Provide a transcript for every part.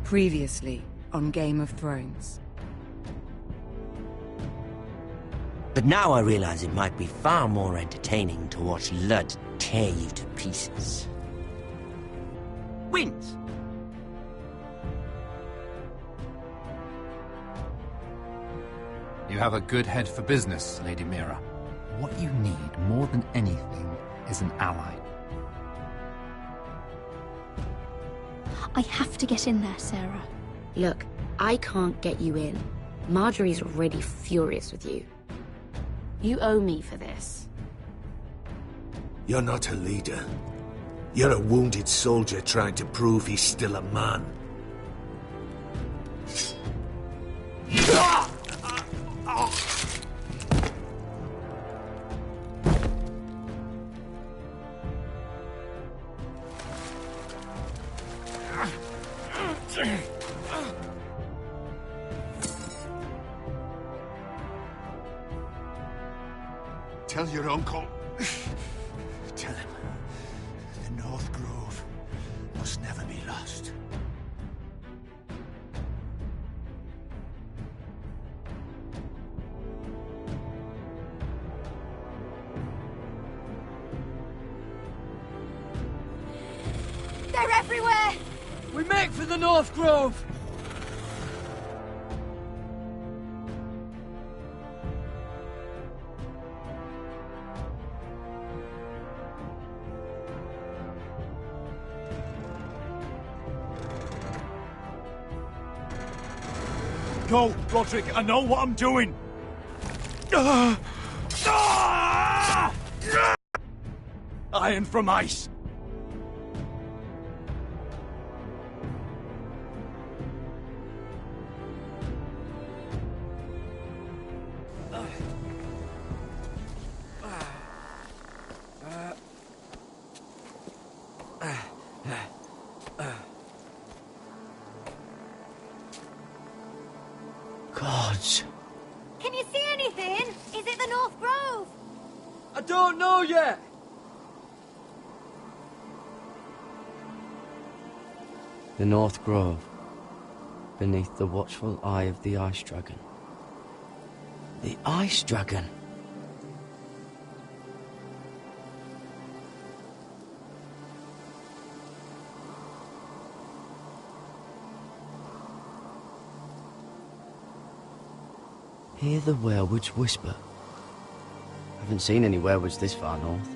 Previously on Game of Thrones. But now I realize it might be far more entertaining to watch Ludd tear you to pieces. Wins! You have a good head for business, Lady Mira. What you need more than anything is an ally. I have to get in there, Sarah. Look, I can't get you in. Marjorie's already furious with you. You owe me for this. You're not a leader. You're a wounded soldier trying to prove he's still a man. Tell your uncle. Tell him the North Grove must never be lost. They're everywhere! We make for the North Grove! Go, Roderick, I know what I'm doing! Iron from ice! Gods. Can you see anything? Is it the North Grove? I don't know yet! The North Grove, beneath the watchful eye of the Ice Dragon. The Ice Dragon. Hear the werewoods whisper. Haven't seen any werewoods this far north.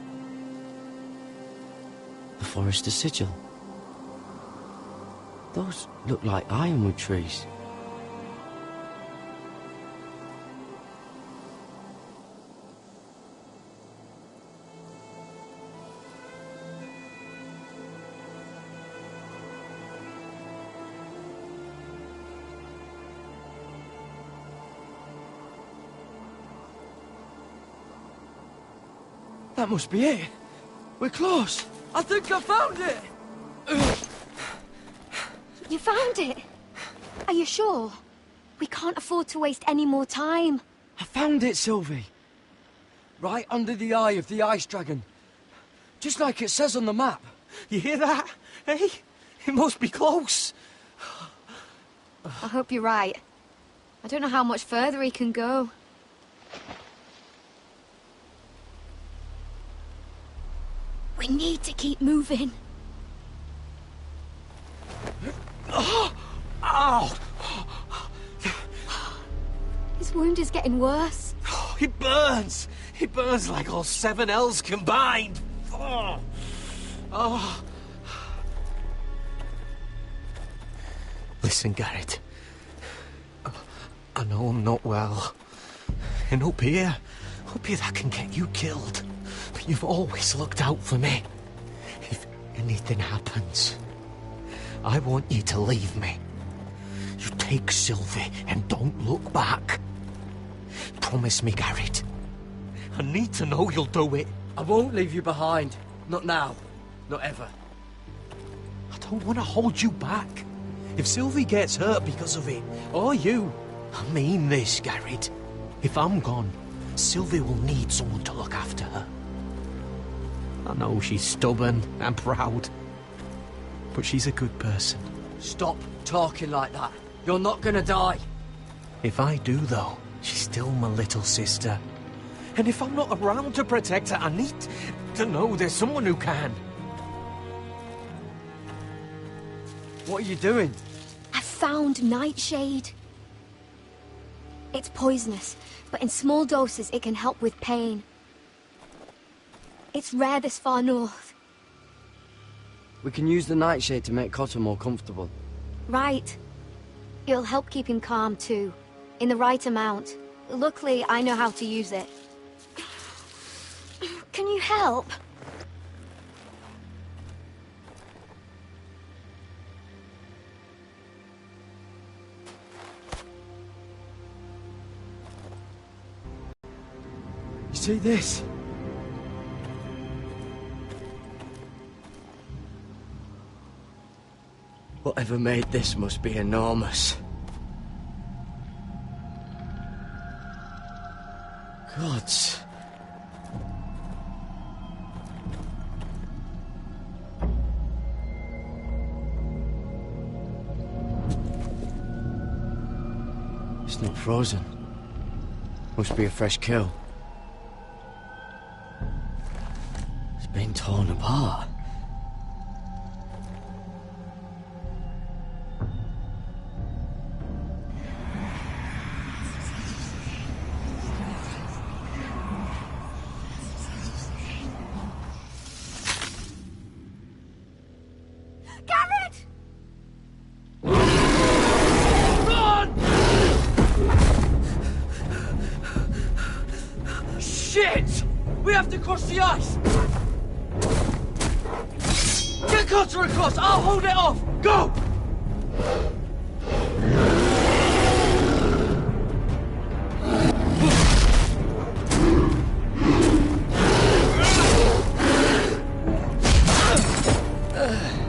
The Forester Sigil. Those look like ironwood trees. That must be it. We're close. I think I found it. You found it? Are you sure? We can't afford to waste any more time. I found it, Sylvie. Right under the eye of the Ice Dragon. Just like it says on the map. You hear that? Hey? It must be close. I hope you're right. I don't know how much further he can go. We need to keep moving. Ow! His wound is getting worse. It burns! It burns like all 7 L's combined! Oh. Oh. Listen, Garrett. I know I'm not well. And up here that can get you killed. But you've always looked out for me. If anything happens, I want you to leave me. You take Sylvie and don't look back. Promise me, Garrett. I need to know you'll do it. I won't leave you behind. Not now. Not ever. I don't want to hold you back. If Sylvie gets hurt because of it, or you, I mean this, Garrett. If I'm gone, Sylvie will need someone to look after her. I know she's stubborn and proud, but she's a good person. Stop talking like that. You're not gonna die. If I do, though, she's still my little sister. And if I'm not around to protect her, I need to know there's someone who can. What are you doing? I found nightshade. It's poisonous, but in small doses it can help with pain. It's rare this far north. We can use the nightshade to make Cotter more comfortable. Right. It'll help keep him calm too, in the right amount. Luckily, I know how to use it. Can you help? You see this? Whatever made this must be enormous. Gods. It's not frozen. Must be a fresh kill. It's been torn apart. Shit! We have to cross the ice! Get Cotter across! I'll hold it off! Go!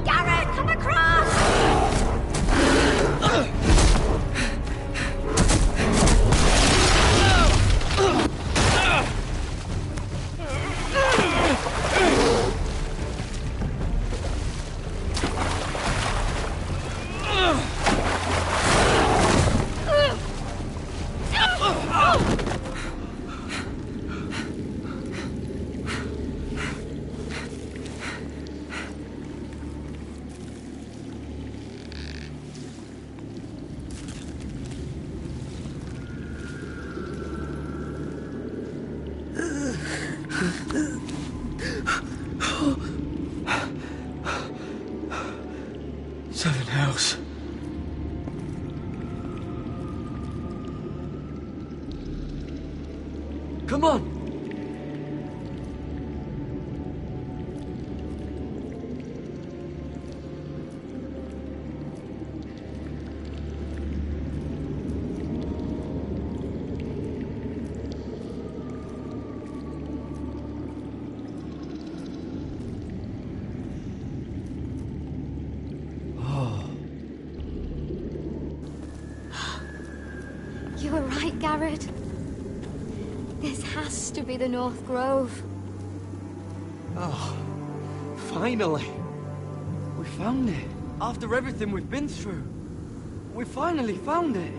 Garrett, come across! Seven hells. Come on! You were right, Garrett. This has to be the North Grove. Oh, finally. We found it. After everything we've been through. We finally found it.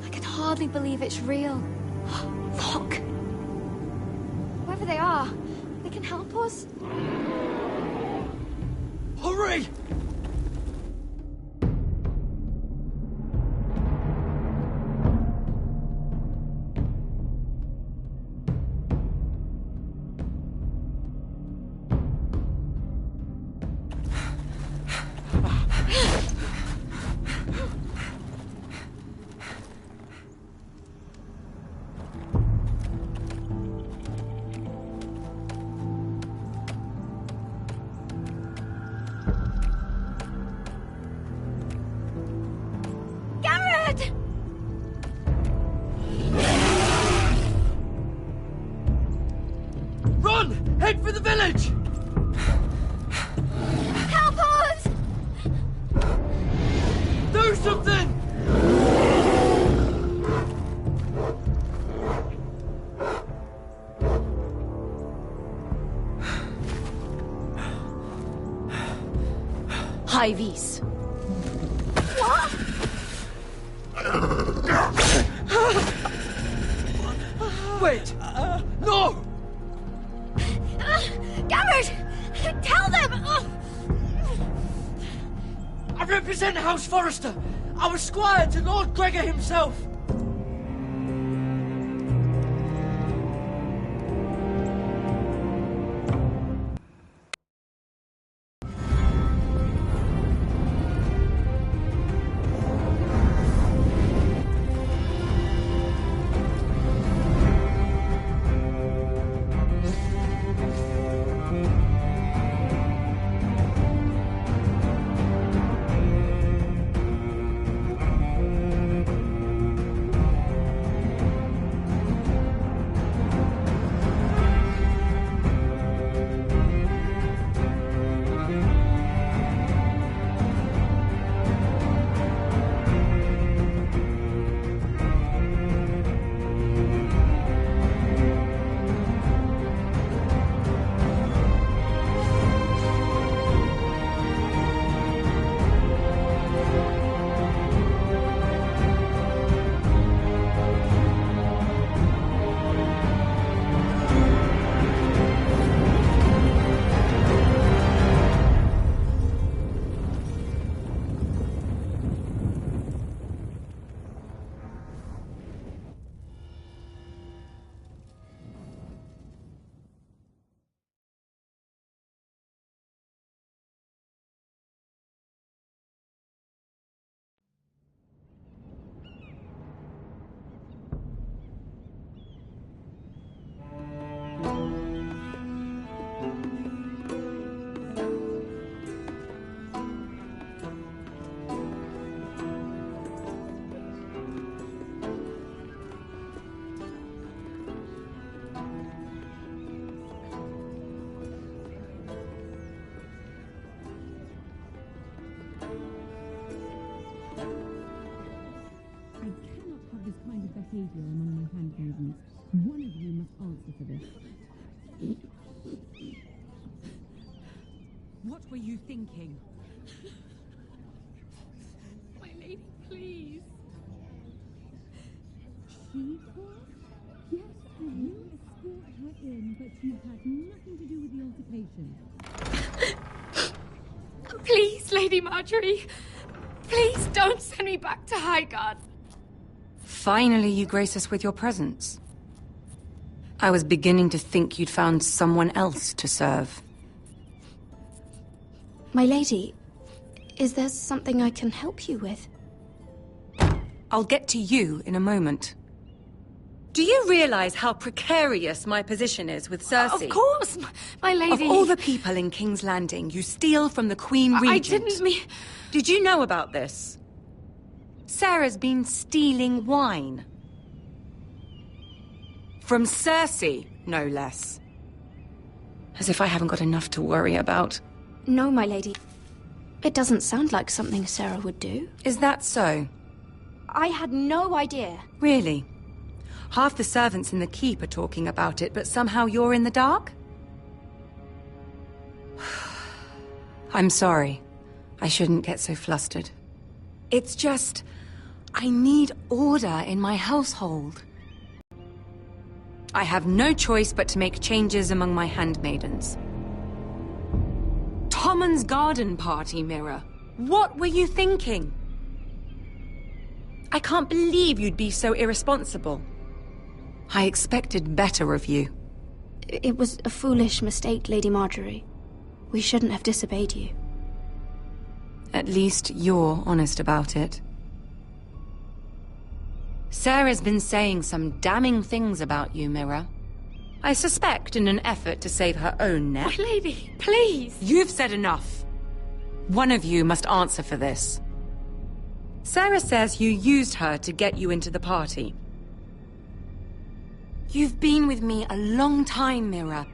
I can hardly believe it's real. Look! Whoever they are, they can help us. Hurry! High vis. What? Wait! No! Garrett! Tell them! I represent House Forrester. I was squire to Lord Gregor himself. behavior among my handmaidens. One of you must answer for this. What were you thinking? My lady, please. She was? Yes, you escort her in, but you had nothing to do with the altercation. Please, Lady Marjorie. Please don't send me back to Highgarden. Finally, you grace us with your presence. I was beginning to think you'd found someone else to serve. My lady, is there something I can help you with? I'll get to you in a moment. Do you realize how precarious my position is with Cersei? Of course, my lady. Of all the people in King's Landing, you steal from the Queen Regent. I didn't mean... Did you know about this? Sarah's been stealing wine. From Cersei, no less. As if I haven't got enough to worry about. No, my lady. It doesn't sound like something Sarah would do. Is that so? I had no idea. Really? Half the servants in the keep are talking about it, but somehow you're in the dark? I'm sorry. I shouldn't get so flustered. It's just... I need order in my household. I have no choice but to make changes among my handmaidens. Tommen's garden party, Mira. What were you thinking? I can't believe you'd be so irresponsible. I expected better of you. It was a foolish mistake, Lady Marjorie. We shouldn't have disobeyed you. At least you're honest about it. Sarah's been saying some damning things about you, Mira. I suspect in an effort to save her own neck. My lady, please. You've said enough. One of you must answer for this. Sarah says you used her to get you into the party. You've been with me a long time, Mira.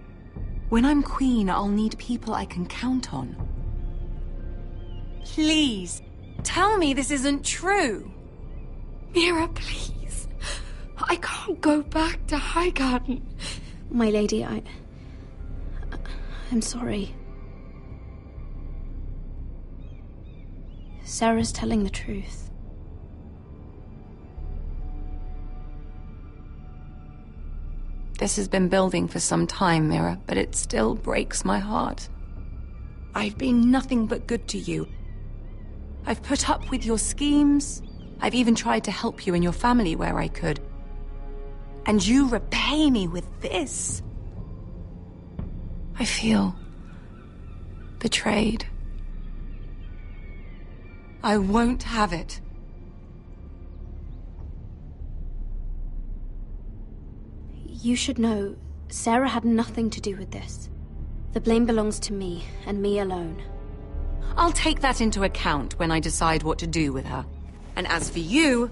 When I'm queen, I'll need people I can count on. Please, tell me this isn't true. Mira, please. I can't go back to Highgarden. My lady, I'm sorry. Sarah's telling the truth. This has been building for some time, Mira, but it still breaks my heart. I've been nothing but good to you. I've put up with your schemes. I've even tried to help you and your family where I could. And you repay me with this. I feel betrayed. I won't have it. You should know, Sarah had nothing to do with this. The blame belongs to me, and me alone. I'll take that into account when I decide what to do with her. And as for you,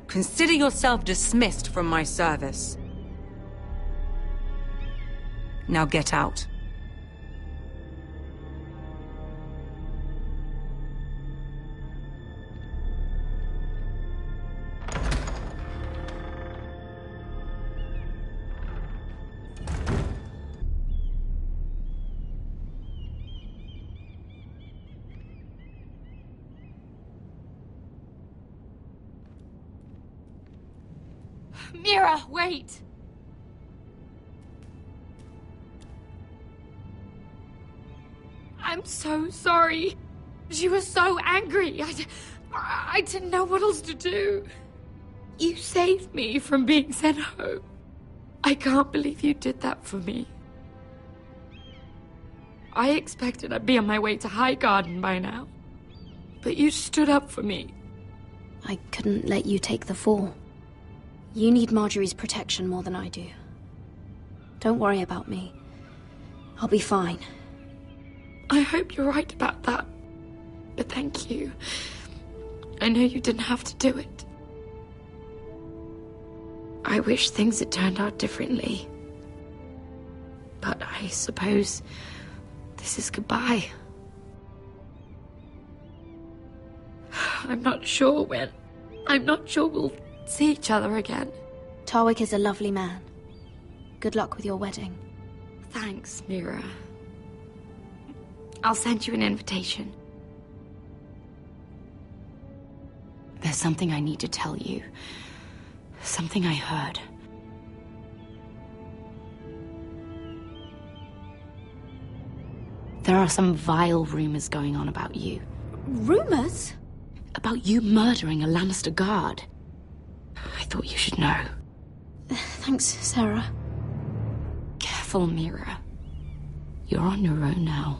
consider yourself dismissed from my service. Now get out. Mira, wait! I'm so sorry. She was so angry. I didn't know what else to do. You saved me from being sent home. I can't believe you did that for me. I expected I'd be on my way to High Garden by now. But you stood up for me. I couldn't let you take the fall. You need Marjorie's protection more than I do. Don't worry about me. I'll be fine. I hope you're right about that. But thank you. I know you didn't have to do it. I wish things had turned out differently. But I suppose this is goodbye. I'm not sure when. I'm not sure we'll see each other again. Tarwick is a lovely man. Good luck with your wedding. Thanks, Mira. I'll send you an invitation. There's something I need to tell you. Something I heard. There are some vile rumors going on about you. Rumors? About you murdering a Lannister guard. I thought you should know. Thanks, Sarah. Careful, Mira. You're on your own now.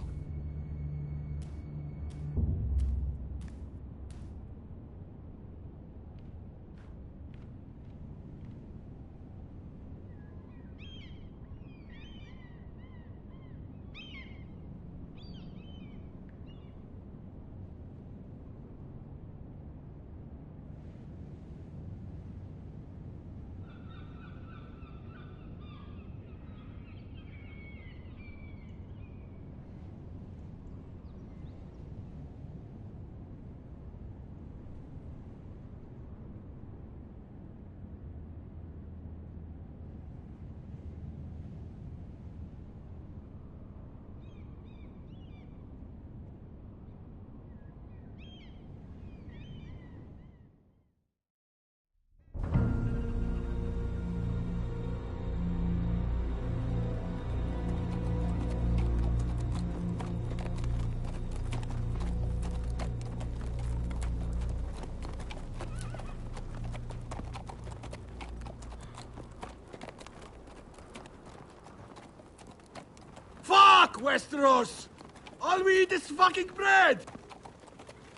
Westeros! All we eat is fucking bread!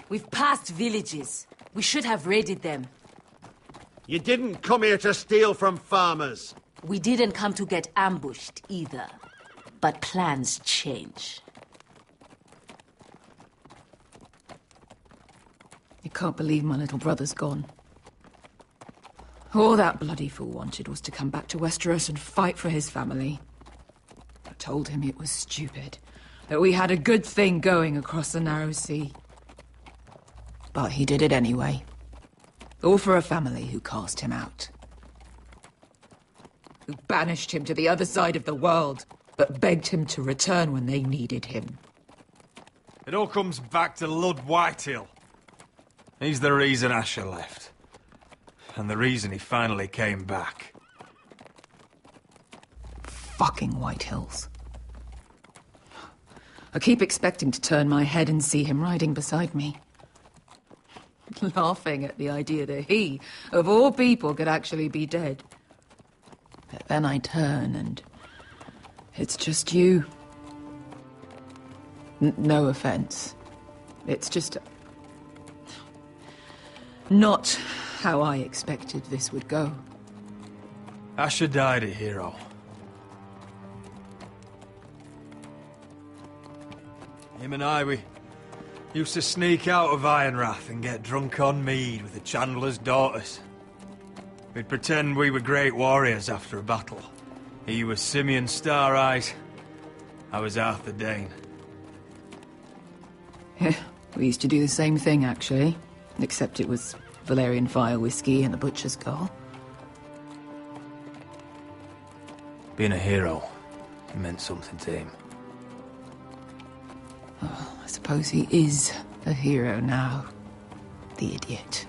We've passed villages. We should have raided them. You didn't come here to steal from farmers. We didn't come to get ambushed either. But plans change. I can't believe my little brother's gone. All that bloody fool wanted was to come back to Westeros and fight for his family. I told him it was stupid, that we had a good thing going across the narrow sea. But he did it anyway. All for a family who cast him out. Who banished him to the other side of the world, but begged him to return when they needed him. It all comes back to Lord Whitehill. He's the reason Asher left. And the reason he finally came back. Fucking White Hills. I keep expecting to turn my head and see him riding beside me. Laughing at the idea that he, of all people, could actually be dead. But then I turn and it's just you. No offense. It's just not how I expected this would go. Asher died a hero. Him and I, we used to sneak out of Ironrath and get drunk on mead with the Chandler's daughters. We'd pretend we were great warriors after a battle. He was Simeon Star-Eyes. I was Arthur Dane. Yeah, we used to do the same thing, actually. Except it was Valerian Fire whiskey and the Butcher's Girl. Being a hero, it meant something to him. Oh, I suppose he is a hero now. The idiot.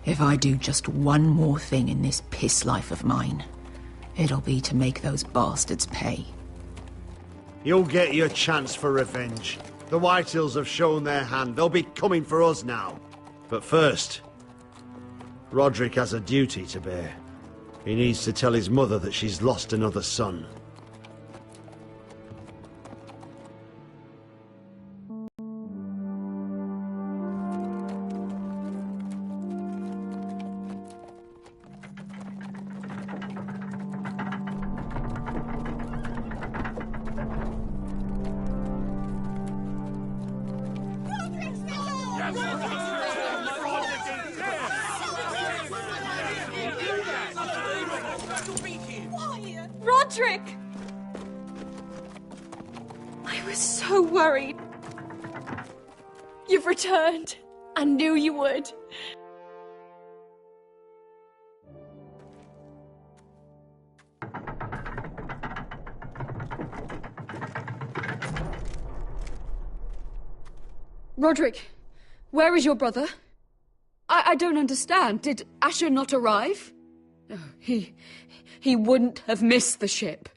If I do just one more thing in this piss life of mine, it'll be to make those bastards pay. You'll get your chance for revenge. The Whitehills have shown their hand. They'll be coming for us now. But first, Roderick has a duty to bear. He needs to tell his mother that she's lost another son. Roderick! I was so worried. You've returned. I knew you would. Roderick, where is your brother? I don't understand. Did Asher not arrive? No, he wouldn't have missed the ship.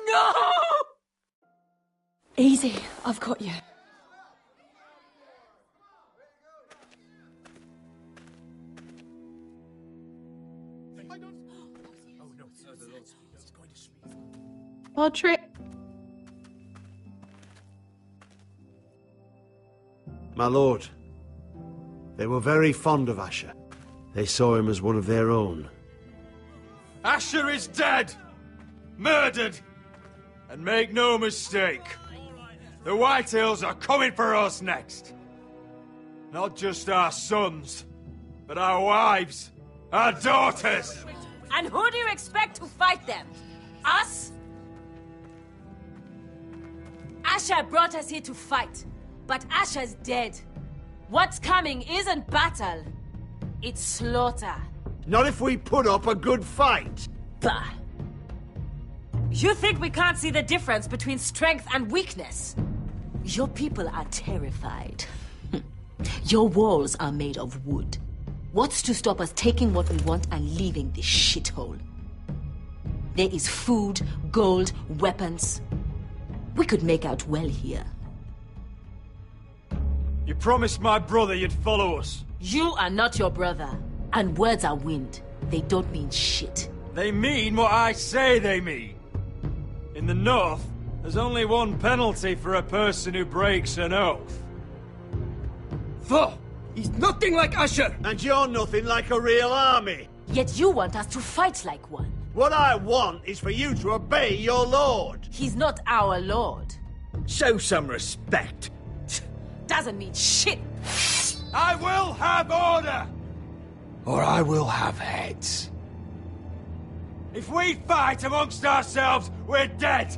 No! Easy, I've got you. Roderick. My lord, they were very fond of Asher. They saw him as one of their own. Asher is dead! Murdered! And make no mistake, the Whitehills are coming for us next. Not just our sons, but our wives, our daughters! And who do you expect to fight them? Us? Asher brought us here to fight, but Asher's dead. What's coming isn't battle, it's slaughter. Not if we put up a good fight. Bah! You think we can't see the difference between strength and weakness? Your people are terrified. Your walls are made of wood. What's to stop us taking what we want and leaving this shithole? There is food, gold, weapons. We could make out well here. You promised my brother you'd follow us. You are not your brother. And words are wind. They don't mean shit. They mean what I say they mean. In the North, there's only one penalty for a person who breaks an oath. He's nothing like Asher! And you're nothing like a real army! Yet you want us to fight like one. What I want is for you to obey your lord! He's not our lord. Show some respect! Doesn't mean shit! I will have order! Or I will have heads. If we fight amongst ourselves, we're dead.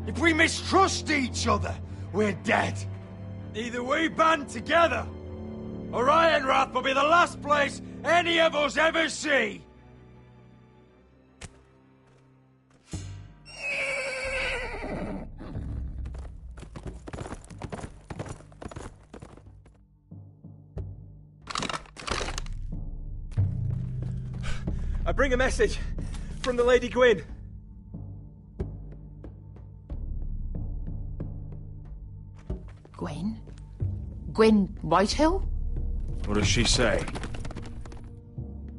If we mistrust each other, we're dead. Either we band together, or Ironrath will be the last place any of us ever see. bring a message from the Lady Gwyn. Gwyn? Gwyn Whitehill? What does she say?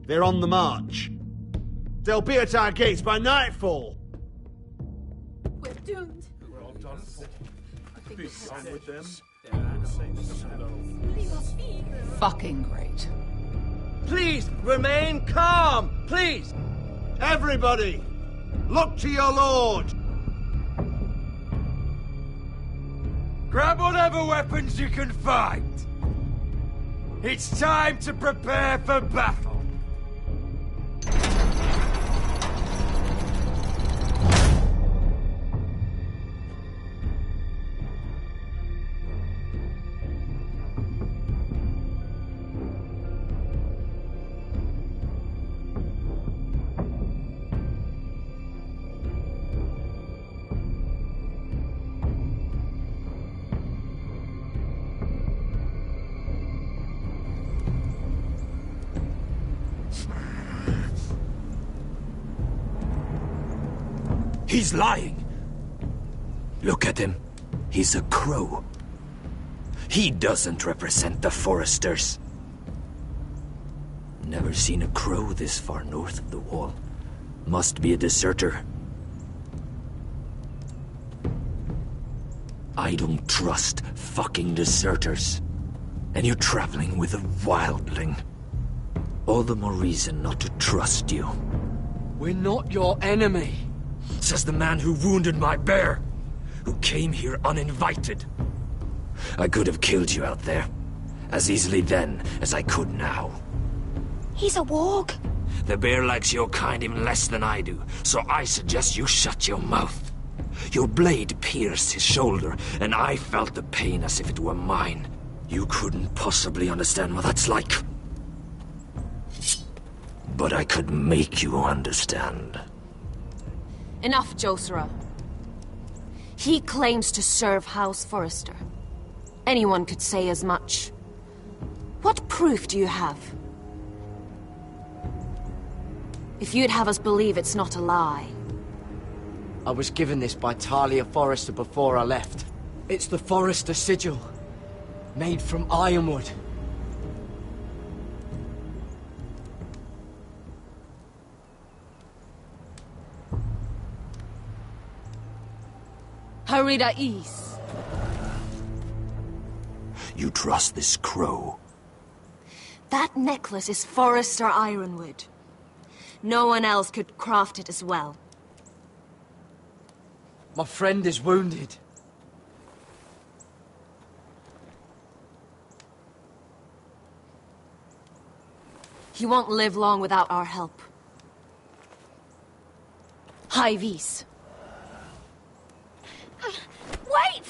They're on the march. They'll be at our gates by nightfall. We're doomed. We're all done. Be done with them. Fucking great. Please, remain calm! Please! Everybody! Look to your lord! Grab whatever weapons you can find! It's time to prepare for battle! He's lying. Look at him. He's a crow. He doesn't represent the Foresters. Never seen a crow this far north of the wall. Must be a deserter. I don't trust fucking deserters. And you're traveling with a wildling. All the more reason not to trust you. We're not your enemy. Says the man who wounded my bear, who came here uninvited. I could have killed you out there, as easily then as I could now. He's a warg. The bear likes your kind even less than I do, so I suggest you shut your mouth. Your blade pierced his shoulder, and I felt the pain as if it were mine. You couldn't possibly understand what that's like. But I could make you understand. Enough, Josera. He claims to serve House Forrester. Anyone could say as much. What proof do you have? If you'd have us believe it's not a lie. I was given this by Talia Forrester before I left. It's the Forrester sigil, made from ironwood. Harida East. You trust this crow? That necklace is Forrester ironwood. No one else could craft it as well. My friend is wounded. He won't live long without our help. High Vis. Wait!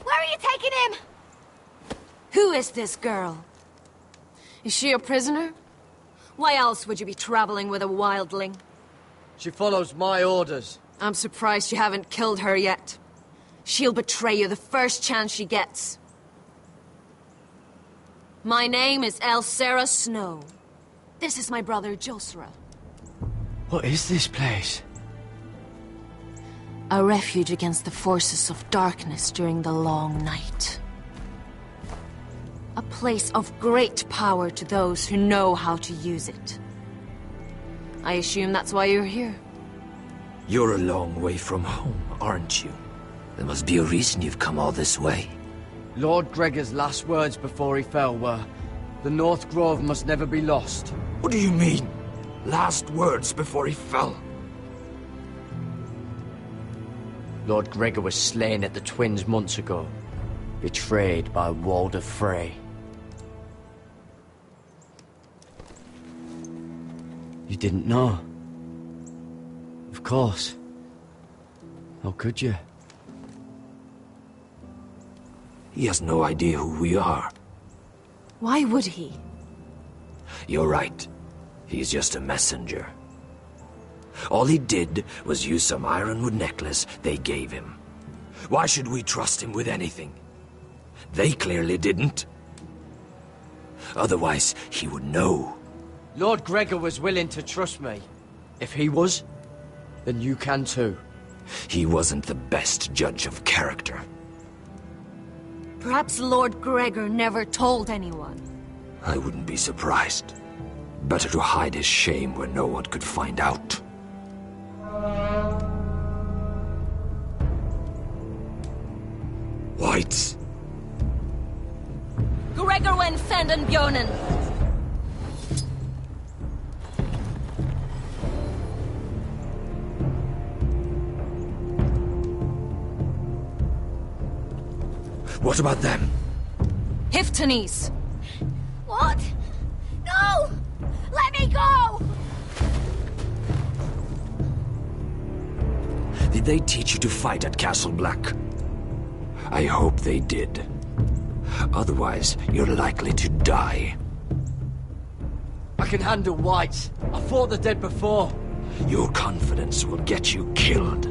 Where are you taking him? Who is this girl? Is she a prisoner? Why else would you be traveling with a wildling? She follows my orders. I'm surprised you haven't killed her yet. She'll betray you the first chance she gets. My name is Elsera Snow. This is my brother, Josera. What is this place? A refuge against the forces of darkness during the long night. A place of great power to those who know how to use it. I assume that's why you're here. You're a long way from home, aren't you? There must be a reason you've come all this way. Lord Gregor's last words before he fell were, "The North Grove must never be lost." What do you mean? Last words before he fell? Lord Gregor was slain at the Twins months ago, betrayed by Walder Frey. You didn't know? Of course. How could you? He has no idea who we are. Why would he? You're right. He's just a messenger. All he did was use some ironwood necklace they gave him. Why should we trust him with anything? They clearly didn't. Otherwise, he would know. Lord Gregor was willing to trust me. If he was, then you can too. He wasn't the best judge of character. Perhaps Lord Gregor never told anyone. I wouldn't be surprised. Better to hide his shame where no one could find out. Whites. Gregor wen fenden bjonen. What about them? Hiftanes. What? No! Let me go! Did they teach you to fight at Castle Black? I hope they did. Otherwise, you're likely to die. I can handle whites. I fought the dead before. Your confidence will get you killed.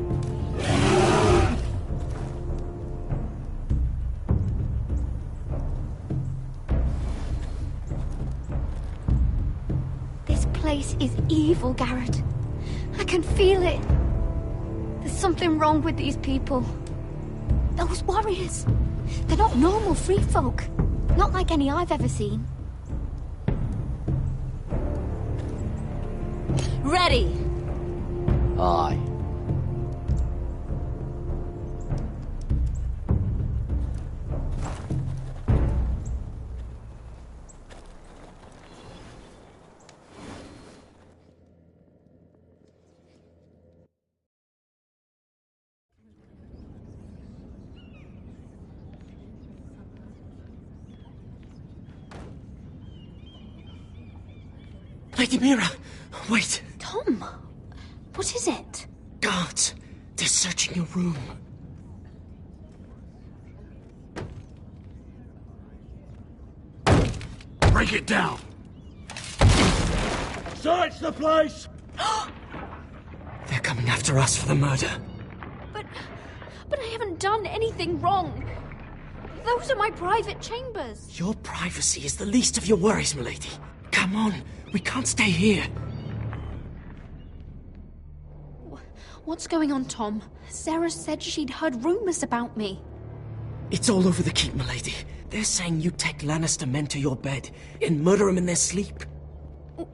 This place is evil, Garrett. I can feel it. There's something wrong with these people. Those warriors. They're not normal free folk. Not like any I've ever seen. Ready. Aye. Lady Mira, wait. Tom, what is it? Guards, they're searching your room. Break it down! Search the place! They're coming after us for the murder. But I haven't done anything wrong. Those are my private chambers. Your privacy is the least of your worries, milady. Come on, we can't stay here. What's going on, Tom? Sarah said she'd heard rumors about me. It's all over the keep, milady. They're saying you take Lannister men to your bed and murder them in their sleep.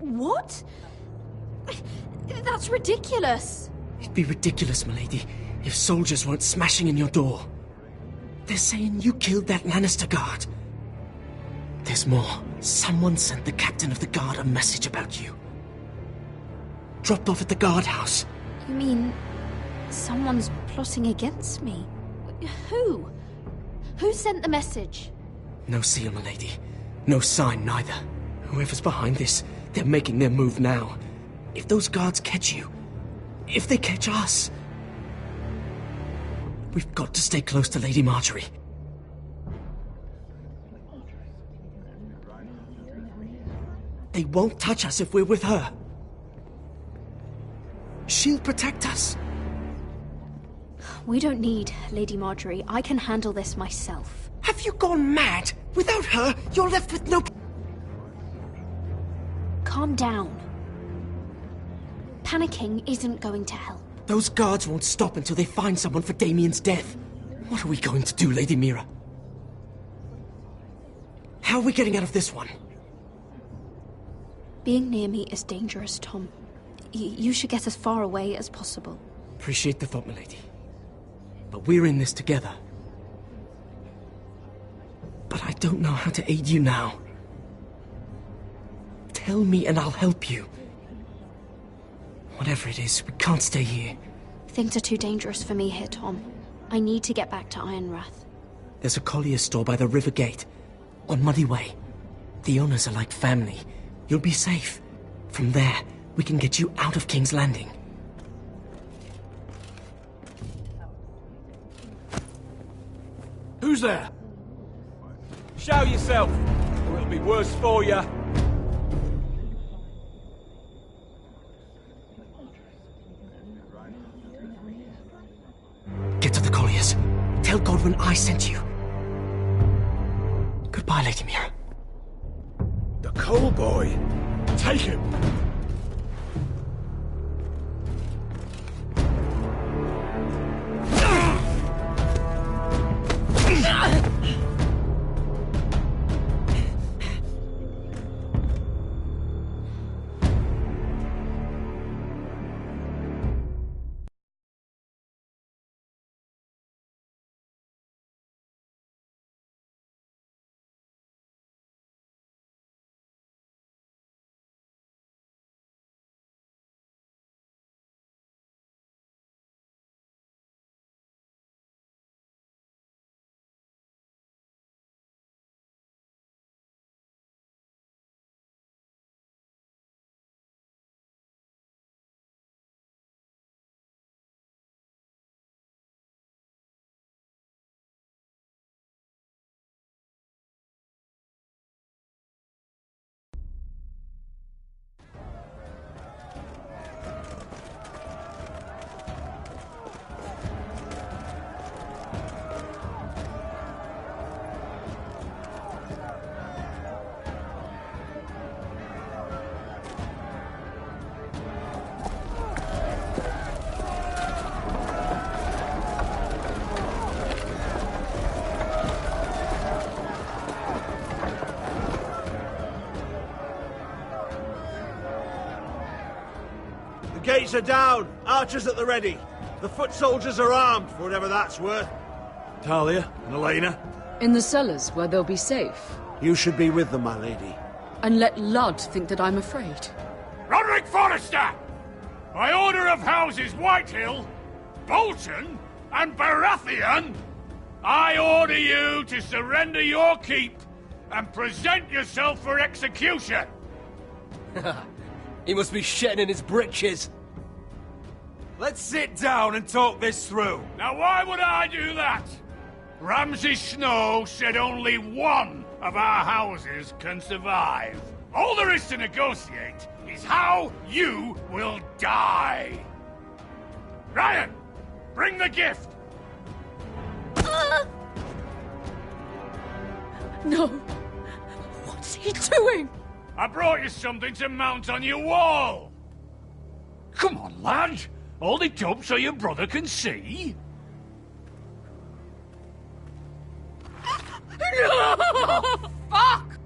What? That's ridiculous. It'd be ridiculous, milady, if soldiers weren't smashing in your door. They're saying you killed that Lannister guard. There's more. Someone sent the captain of the guard a message about you. Dropped off at the guardhouse. You mean someone's plotting against me? Who? Who sent the message? No seal, milady. No sign, neither. Whoever's behind this, they're making their move now. If those guards catch you, if they catch us, we've got to stay close to Lady Marjorie. They won't touch us if we're with her. She'll protect us. We don't need Lady Marjorie. I can handle this myself. Have you gone mad? Without her, you're left with no... Calm down. Panicking isn't going to help. Those guards won't stop until they find someone for Damien's death. What are we going to do, Lady Mira? How are we getting out of this one? Being near me is dangerous, Tom. You should get as far away as possible. Appreciate the thought, milady. But we're in this together. But I don't know how to aid you now. Tell me and I'll help you. Whatever it is, we can't stay here. Things are too dangerous for me here, Tom. I need to get back to Ironrath. There's a collier store by the river gate, on Muddy Way. The owners are like family. You'll be safe. From there, we can get you out of King's Landing. Who's there? Show yourself, or it'll be worse for you. Get to the colliers. Tell Godwin I sent you. Goodbye, Lady Mira. The Coal Boy? Take him! The gates are down. Archers at the ready. The foot soldiers are armed, for whatever that's worth. Talia and Elena? In the cellars, where they'll be safe. You should be with them, my lady. And let Ludd think that I'm afraid. Roderick Forrester! By order of Houses Whitehill, Bolton, and Baratheon, I order you to surrender your keep and present yourself for execution! He must be shitting in his britches. Let's sit down and talk this through. Now why would I do that? Ramsay Snow said only one of our houses can survive. All there is to negotiate is how you will die. Ryan, bring the gift. No. What's he doing? I brought you something to mount on your wall. Come on, lad. Hold it up so your brother can see. No! Fuck!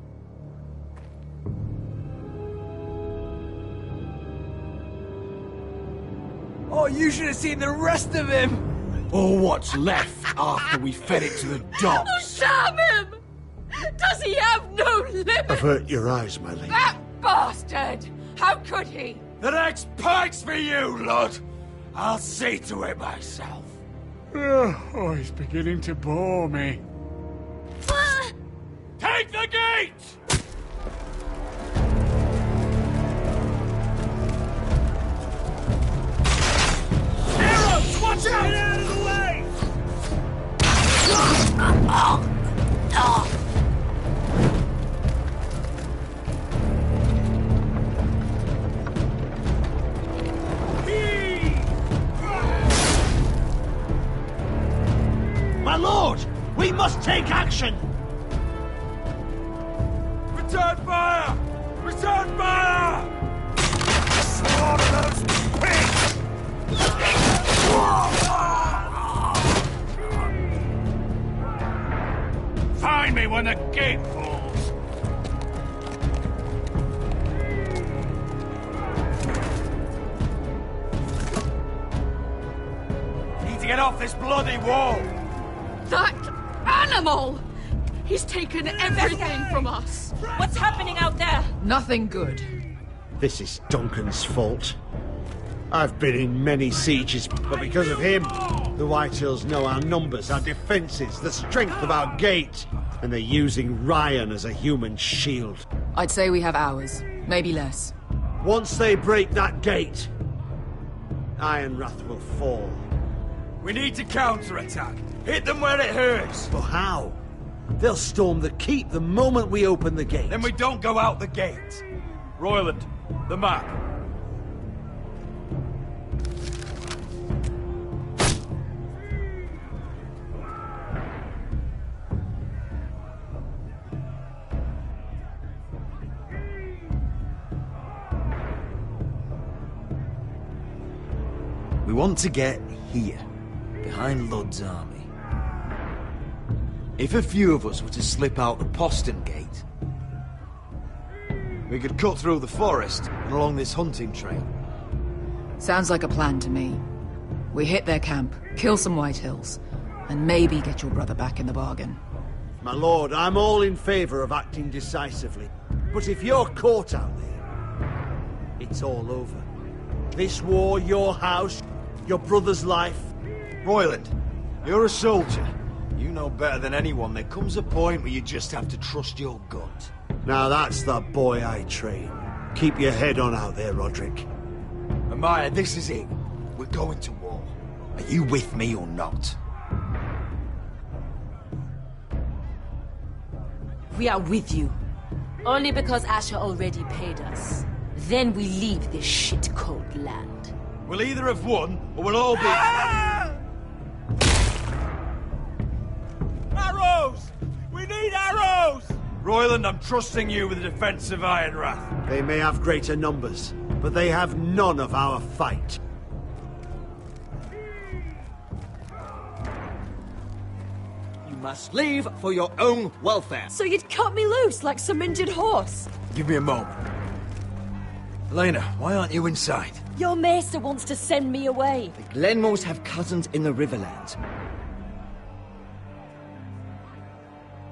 Oh, you should have seen the rest of him! Or what's left after we fed it to the dogs. Oh, damn him! Does he have no limit? Avert your eyes, my lady. That bastard! How could he? The next pike's for you, Lud. I'll see to it myself. Oh, he's beginning to bore me. Take the gate! Arrows, watch out! Get out of the way! My lord! We must take action! Return fire! Return fire! Slaughter those pigs! Find me when the gate falls! Need to get off this bloody wall! That animal! He's taken everything from us! What's happening out there? Nothing good. This is Duncan's fault. I've been in many sieges, but because of him, the Whitehills know our numbers, our defences, the strength of our gate, and they're using Ryan as a human shield. I'd say we have hours, maybe less. Once they break that gate, Ironrath will fall. We need to counterattack. Hit them where it hurts. But how? They'll storm the keep the moment we open the gate. Then we don't go out the gate. Royland, the map. We want to get here, behind Ludd's army. If a few of us were to slip out the postern gate, we could cut through the forest and along this hunting trail. Sounds like a plan to me. We hit their camp, kill some White Hills, and maybe get your brother back in the bargain. My lord, I'm all in favor of acting decisively. But if you're caught out there, it's all over. This war, your house, your brother's life. Royland, you're a soldier. You know better than anyone there comes a point where you just have to trust your gut. Now that's the boy I train. Keep your head on out there, Roderick. Amaya, this is it. We're going to war. Are you with me or not? We are with you. Only because Asher already paid us. Then we leave this shit-cold land. We'll either have won, or we'll all be... Arrows! We need arrows! Royland, I'm trusting you with the defense of Ironrath. They may have greater numbers, but they have none of our fight. You must leave for your own welfare. So you'd cut me loose like some injured horse? Give me a moment. Elena, why aren't you inside? Your maester wants to send me away. The Glenmores have cousins in the Riverlands.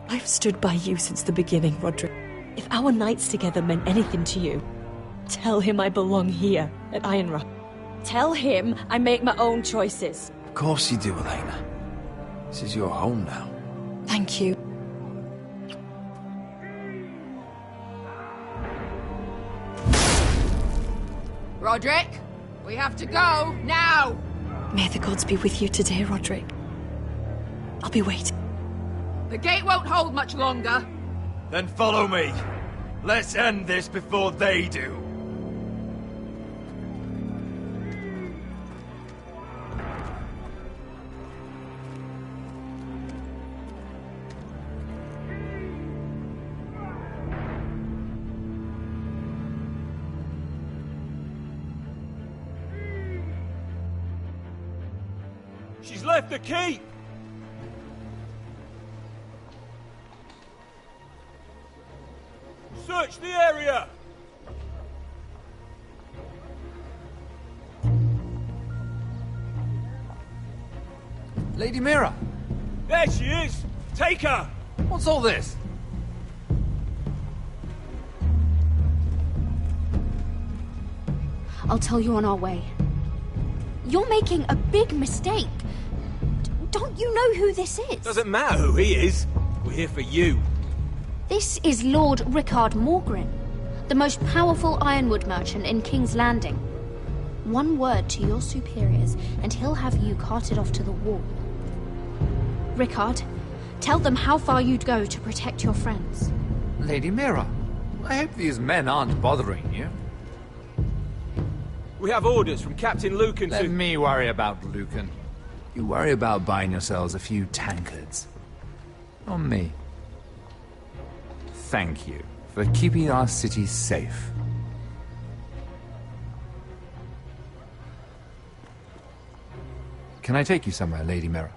I've stood by you since the beginning, Roderick. If our nights together meant anything to you, tell him I belong here at Ironrath. Tell him I make my own choices. Of course you do, Elena. This is your home now. Thank you. Roderick, we have to go, now! May the gods be with you today, Roderick. I'll be waiting. The gate won't hold much longer. Then follow me. Let's end this before they do. She's left the keep! Search the area! Lady Mira! There she is! Take her! What's all this? I'll tell you on our way. You're making a big mistake. Don't you know who this is? Doesn't matter who he is. We're here for you. This is Lord Rickard Morgren, the most powerful ironwood merchant in King's Landing. One word to your superiors, and he'll have you carted off to the wall. Rickard, tell them how far you'd go to protect your friends. Lady Mira, I hope these men aren't bothering you. We have orders from Captain Lucan to... Let me worry about Lucan. You worry about buying yourselves a few tankards. On me. Thank you for keeping our city safe. Can I take you somewhere, Lady Mira?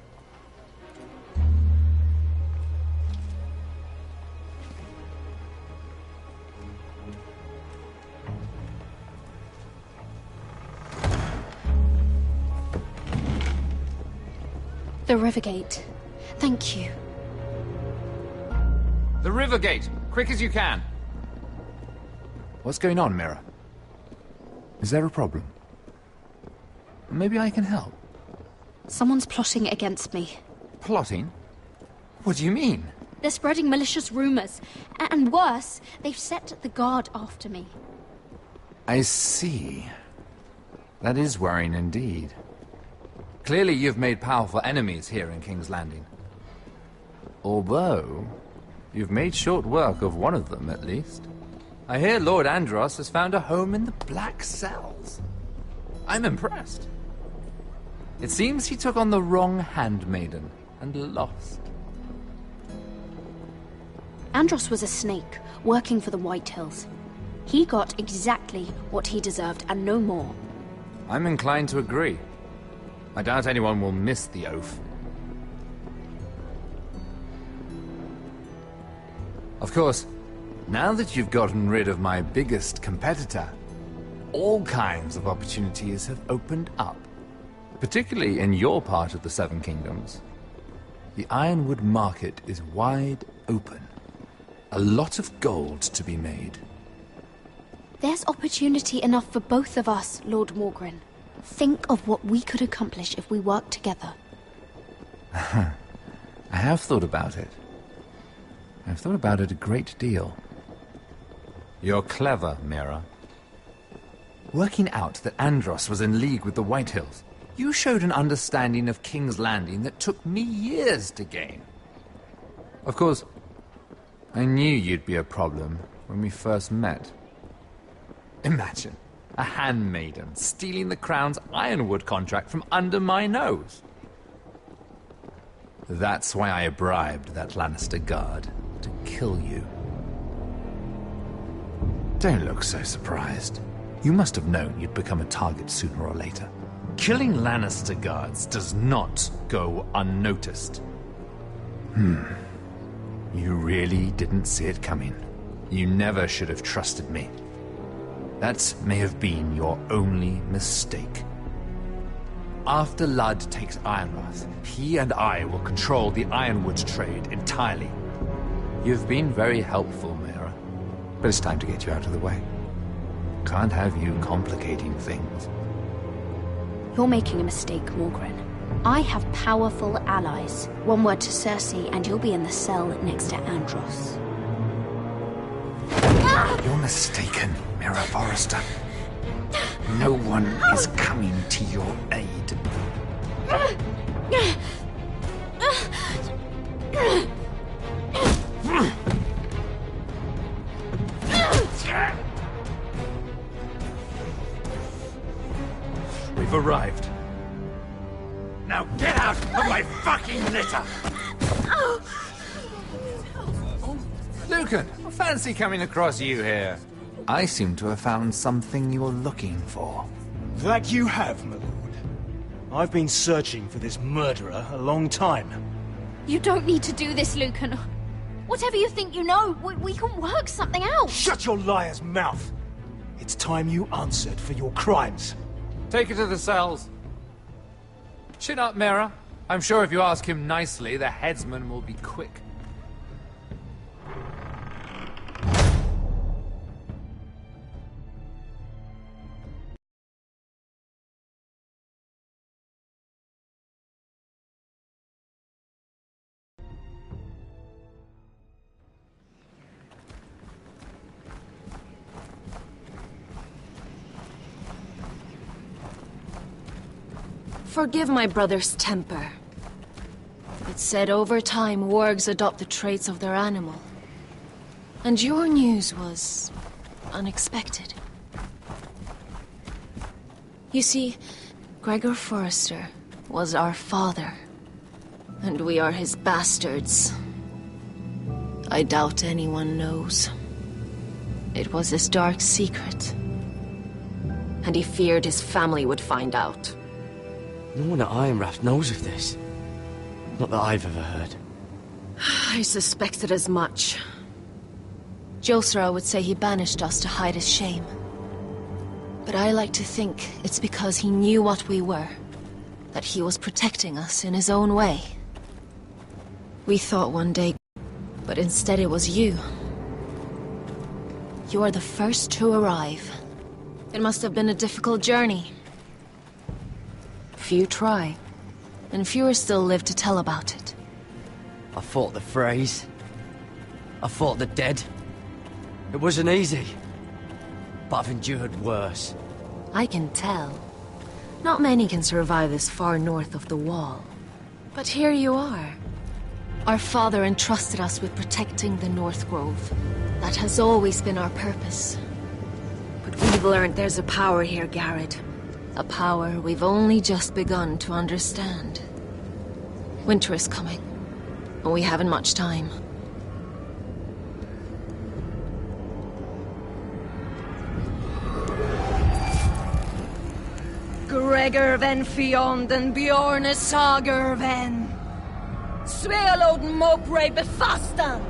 The Rivergate. Thank you. The Rivergate! Quick as you can! What's going on, Mira? Is there a problem? Maybe I can help. Someone's plotting against me. Plotting? What do you mean? They're spreading malicious rumors. And worse, they've set the guard after me. I see. That is worrying indeed. Clearly you've made powerful enemies here in King's Landing. Although, you've made short work of one of them, at least. I hear Lord Andros has found a home in the Black Cells. I'm impressed. It seems he took on the wrong handmaiden and lost. Andros was a snake, working for the White Hills. He got exactly what he deserved, and no more. I'm inclined to agree. I doubt anyone will miss the oath. Of course, now that you've gotten rid of my biggest competitor, all kinds of opportunities have opened up, particularly in your part of the Seven Kingdoms. The Ironwood market is wide open. A lot of gold to be made. There's opportunity enough for both of us, Lord Morgren. Think of what we could accomplish if we worked together. I have thought about it. I've thought about it a great deal. You're clever, Mira. Working out that Andros was in league with the Whitehills, you showed an understanding of King's Landing that took me years to gain. Of course, I knew you'd be a problem when we first met. Imagine a handmaiden stealing the Crown's Ironwood contract from under my nose. That's why I bribed that Lannister guard to kill you. Don't look so surprised. You must have known you'd become a target sooner or later. Killing Lannister guards does not go unnoticed. You really didn't see it coming. You never should have trusted me. That may have been your only mistake. After Ludd takes Ironrath, he and I will control the Ironwood trade entirely. You've been very helpful, Mira, but it's time to get you out of the way. Can't have you complicating things. You're making a mistake, Morgren. I have powerful allies. One word to Cersei and you'll be in the cell next to Andros. You're mistaken, Mira Forrester. No one is coming to your aid. We've arrived. Now get out of my fucking litter! Lucan, I fancy coming across you here. I seem to have found something you're looking for. That you have, my lord. I've been searching for this murderer a long time. You don't need to do this, Lucan. Whatever you think you know, we can work something out. Shut your liar's mouth! It's time you answered for your crimes. Take her to the cells. Chin up, Mira. I'm sure if you ask him nicely, the headsman will be quick. Forgive my brother's temper. It's said over time wargs adopt the traits of their animal. And your news was unexpected. You see, Gregor Forrester was our father, and we are his bastards. I doubt anyone knows. It was his dark secret, and he feared his family would find out. No one at Ironrath knows of this. Not that I've ever heard. I suspected as much. Josra would say he banished us to hide his shame. But I like to think it's because he knew what we were. That he was protecting us in his own way. We thought one day, but instead it was you. You are the first to arrive. It must have been a difficult journey. Few try, and fewer still live to tell about it. I fought the Freys. I fought the dead. It wasn't easy. But I've endured worse. I can tell. Not many can survive this far north of the Wall. But here you are. Our father entrusted us with protecting the North Grove. That has always been our purpose. But we've learned there's a power here, Garrett. A power we've only just begun to understand. Winter is coming, and we haven't much time. Svegerven fionden bjorne sagerven. Svealoden mopre befastan.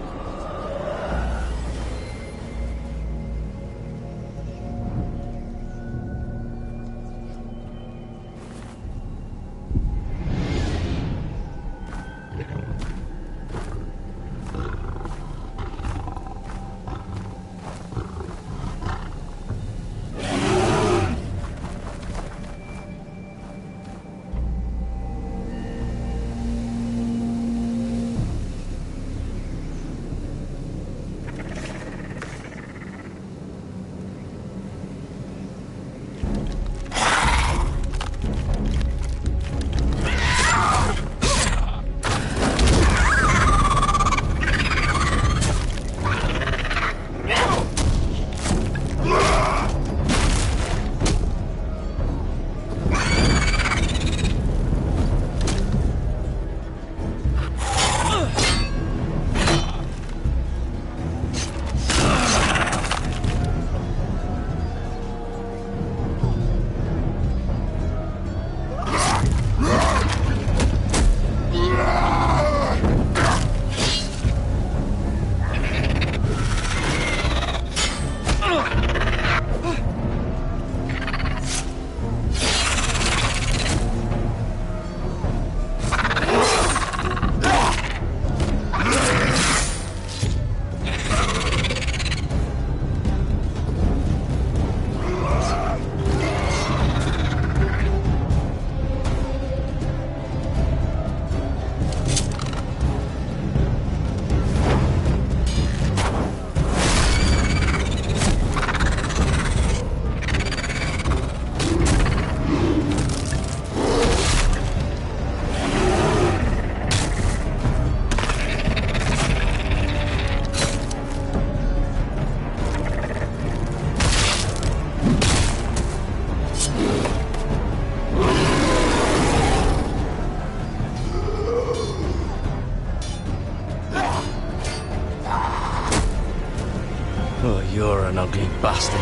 You're an ugly bastard.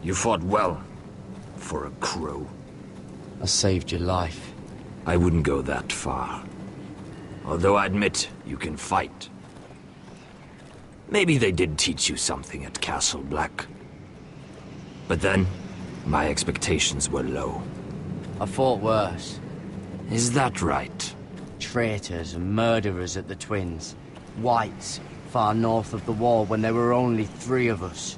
You fought well, for a crow. I saved your life. I wouldn't go that far. Although I admit, you can fight. Maybe they did teach you something at Castle Black. But then, my expectations were low. I fought worse. Is that right? Traitors and murderers at the Twins. Whites, far north of the wall when there were only 3 of us.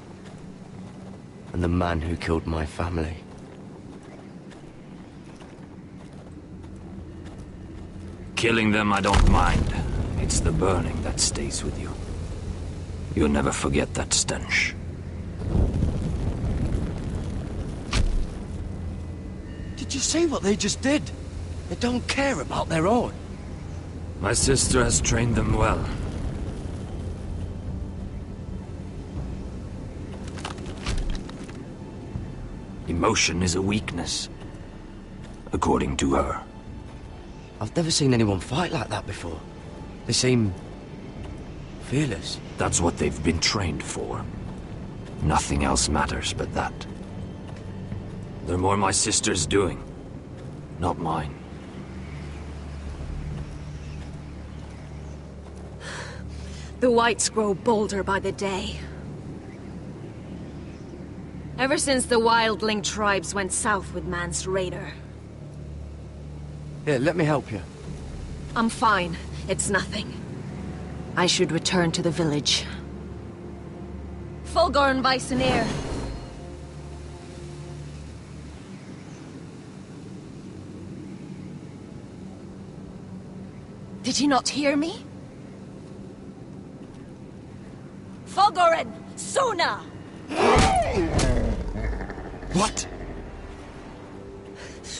And the man who killed my family. Killing them I don't mind. It's the burning that stays with you. You'll never forget that stench. Did you see what they just did? They don't care about their own. My sister has trained them well. Emotion is a weakness, according to her. I've never seen anyone fight like that before. They seem fearless. That's what they've been trained for. Nothing else matters but that. They're more my sister's doing, not mine. The whites grow bolder by the day. Ever since the wildling tribes went south with Man's raider, Here, let me help you. I'm fine. It's nothing. I should return to the village. Fulgor and Vysenir. Did you not hear me? Fulgorin! Suna! What?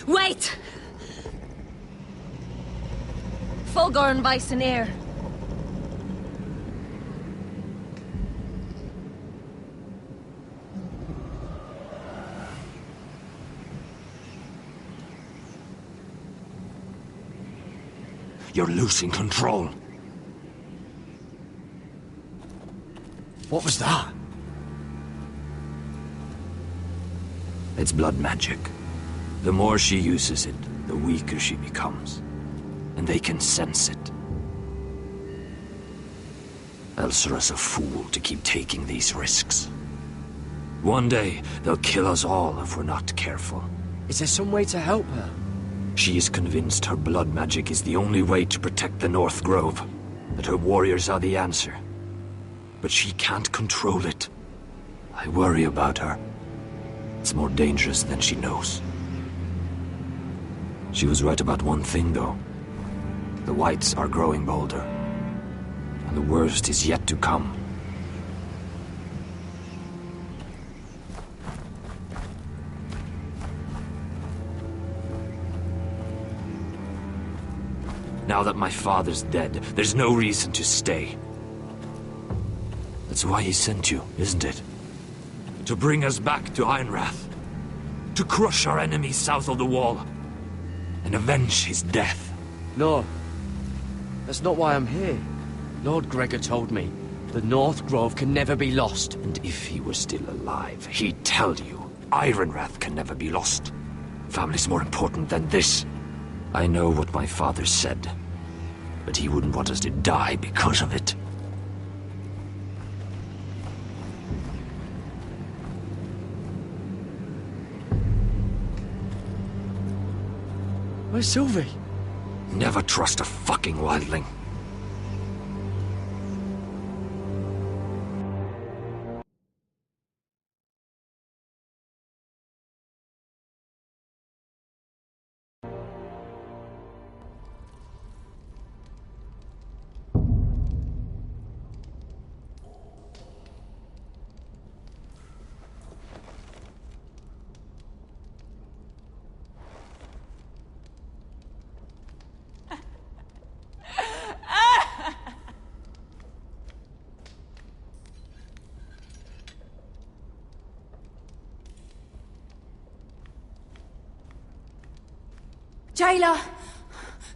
Wait! Fulgor and Vysenir. You're losing control. What was that? It's blood magic. The more she uses it, the weaker she becomes. And they can sense it. Elsera's a fool to keep taking these risks. One day, they'll kill us all if we're not careful. Is there some way to help her? She is convinced her blood magic is the only way to protect the North Grove, that her warriors are the answer. But she can't control it. I worry about her. It's more dangerous than she knows. She was right about one thing, though. The Whites are growing bolder. And the worst is yet to come. Now that my father's dead, there's no reason to stay. That's why he sent you, isn't it? To bring us back to Ironrath. To crush our enemies south of the Wall. And avenge his death. No. That's not why I'm here. Lord Gregor told me the North Grove can never be lost. And if he were still alive, he'd tell you Ironrath can never be lost. Family's more important than this. I know what my father said, but he wouldn't want us to die because of it. Where's Sylvie? Never trust a fucking wildling. Jailer!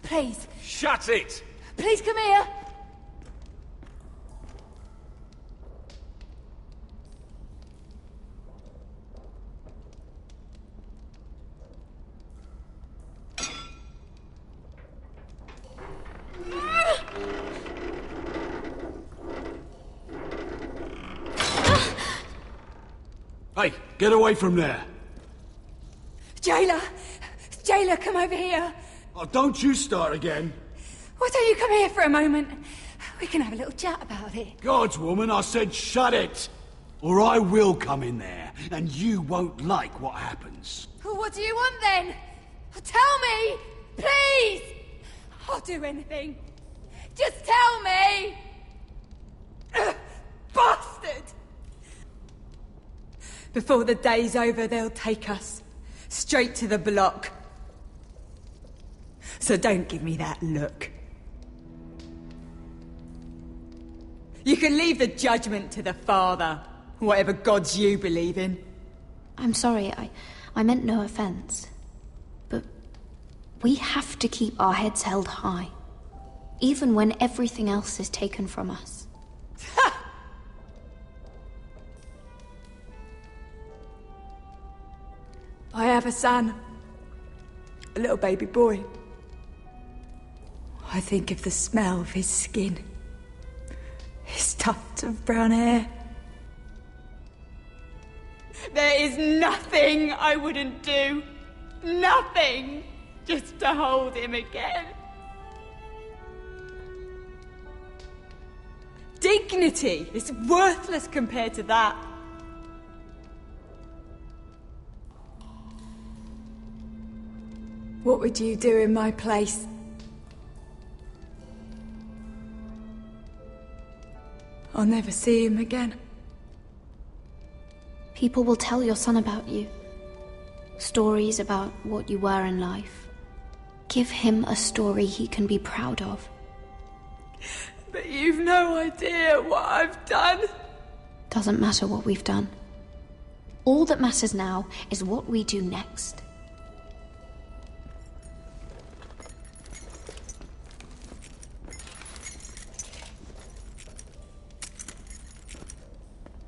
Please. Shut it! Please come here! Hey, get away from there! Jailer! Jailer, come over here! Oh, don't you start again! Why don't you come here for a moment? We can have a little chat about it. Gods, woman, I said shut it! Or I will come in there, and you won't like what happens. Well, what do you want then? Tell me! Please! I'll do anything. Just tell me! Bastard! Before the day's over, they'll take us straight to the block. So don't give me that look. You can leave the judgment to the Father, whatever gods you believe in. I'm sorry, I meant no offense. But we have to keep our heads held high, even when everything else is taken from us. I have a son, a little baby boy. I think of the smell of his skin, his tuft of brown hair. There is nothing I wouldn't do. Nothing! just to hold him again. Dignity is worthless compared to that. What would you do in my place? I'll never see him again. People will tell your son about you. Stories about what you were in life. Give him a story he can be proud of. But you've no idea what I've done. Doesn't matter what we've done. All that matters now is what we do next.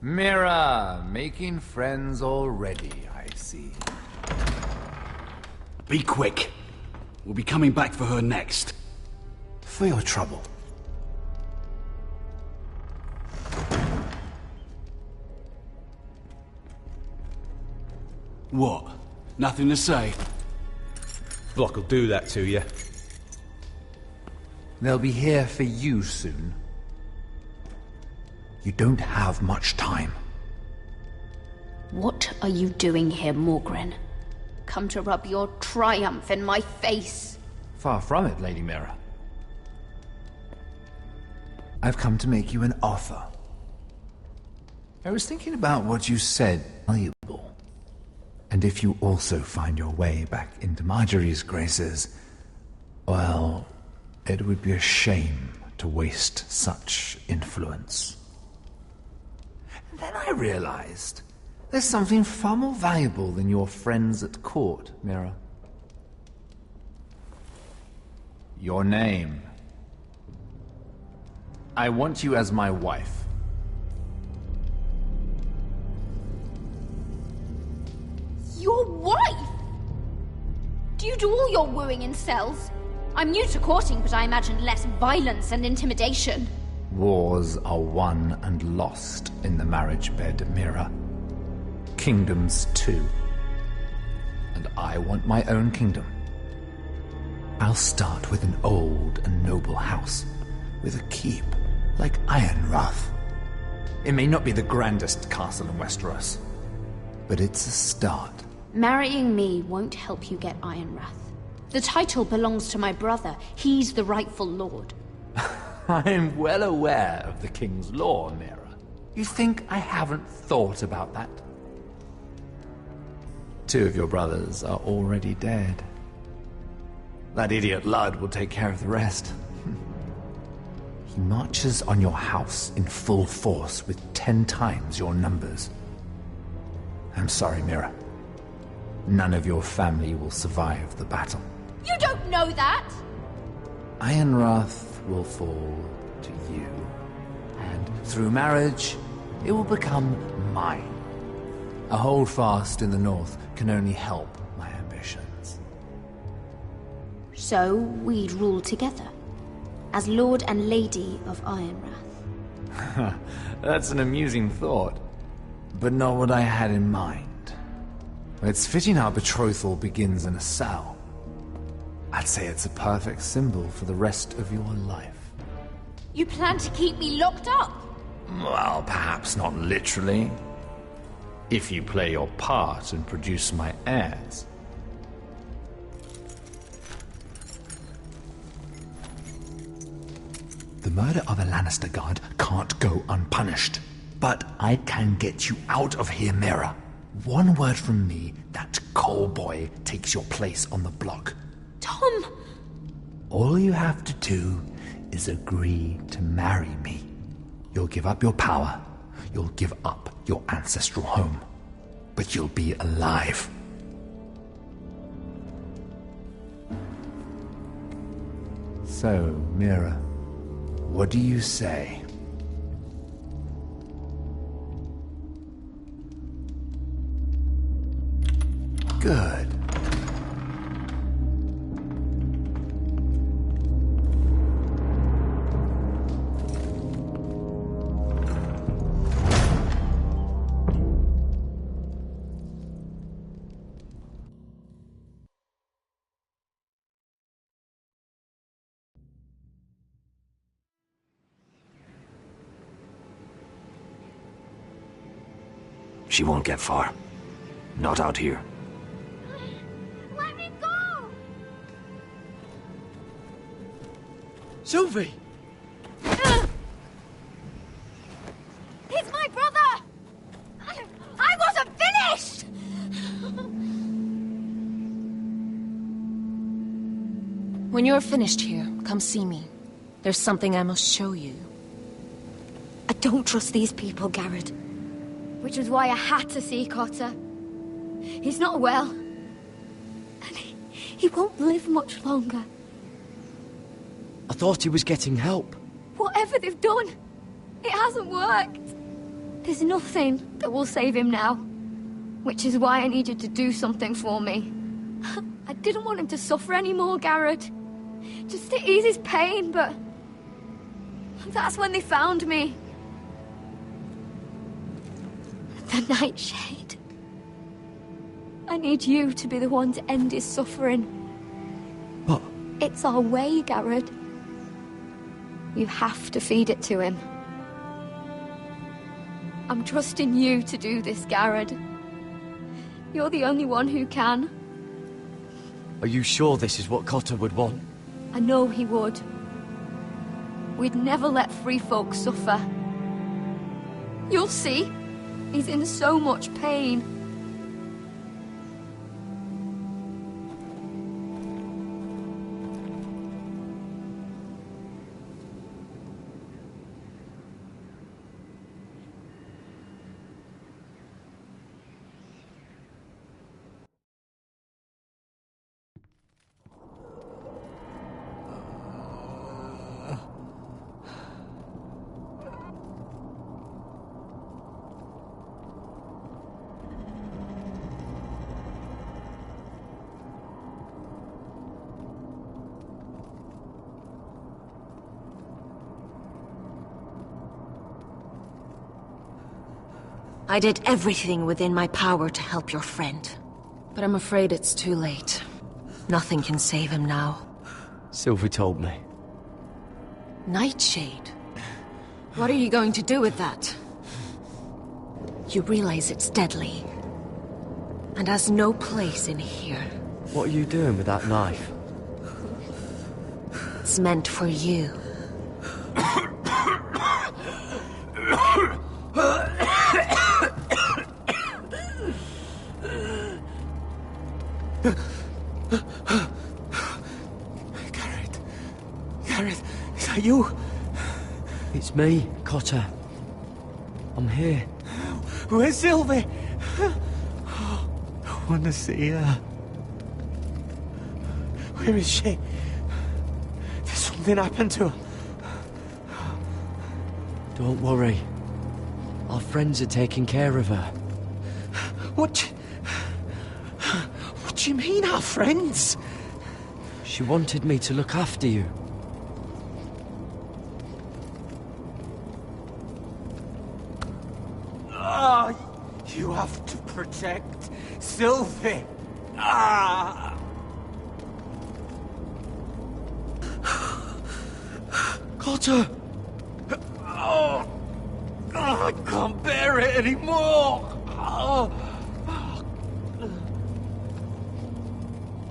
Mira, making friends already, I see. Be quick. We'll be coming back for her next. For your trouble. What? Nothing to say? Block will do that to you. They'll be here for you soon. You don't have much time. What are you doing here, Morgren? Come to rub your triumph in my face? Far from it, Lady Mira. I've come to make you an offer. I was thinking about what you said, valuable. And if you also find your way back into Marjorie's graces, well, it would be a shame to waste such influence. Then I realized there's something far more valuable than your friends at court, Mira. Your name. I want you as my wife. Your wife? Do you do all your wooing in cells? I'm new to courting, but I imagine less violence and intimidation. Wars are won and lost in the marriage bed, Mira. Kingdoms too. And I want my own kingdom. I'll start with an old and noble house, with a keep like Ironrath. It may not be the grandest castle in Westeros, but it's a start. Marrying me won't help you get Ironrath. The title belongs to my brother. He's the rightful lord. I'm well aware of the king's law, Mira. You think I haven't thought about that? 2 of your brothers are already dead. That idiot Ludd will take care of the rest. He marches on your house in full force with 10 times your numbers. I'm sorry, Mira. None of your family will survive the battle. You don't know that! Ironrath will fall to you, and through marriage, it will become mine. A holdfast in the north can only help my ambitions. So we'd rule together, as Lord and Lady of Ironrath. That's an amusing thought, but not what I had in mind. It's fitting our betrothal begins in a cell. I'd say it's a perfect symbol for the rest of your life. You plan to keep me locked up? Well, perhaps not literally. If you play your part and produce my heirs. The murder of a Lannister guard can't go unpunished. But I can get you out of here, Mira. One word from me, that coal boy takes your place on the block. Tom! All you have to do is agree to marry me. You'll give up your power. You'll give up your ancestral home. But you'll be alive. So, Mira, what do you say? Good. She won't get far. Not out here. Let me go! Sylvie! He's my brother! I wasn't finished! When you're finished here, come see me. There's something I must show you. I don't trust these people, Garrett. Which was why I had to see Cotter. He's not well. And he won't live much longer. I thought he was getting help. Whatever they've done, it hasn't worked. There's nothing that will save him now. Which is why I need you to do something for me. I didn't want him to suffer anymore, Garrett. Just to ease his pain, but... that's when they found me. The Nightshade. I need you to be the one to end his suffering. What? It's our way, Garrett. You have to feed it to him. I'm trusting you to do this, Garrett. You're the only one who can. Are you sure this is what Cotter would want? I know he would. We'd never let free folk suffer. You'll see. He's in so much pain. I did everything within my power to help your friend. But I'm afraid it's too late. Nothing can save him now. Sylvie told me. Nightshade? What are you going to do with that? You realize it's deadly. And has no place in here. What are you doing with that knife? It's meant for you. Garrett, is that you? It's me, Cotter. I'm here. Where's Sylvie? I want to see her. Where is she? Did something happen to her? Don't worry. Our friends are taking care of her. What do you mean, our friends? She wanted me to look after you. Ah, you have to protect Sylvie. Ah! Cotter! Oh, I can't bear it anymore. Oh.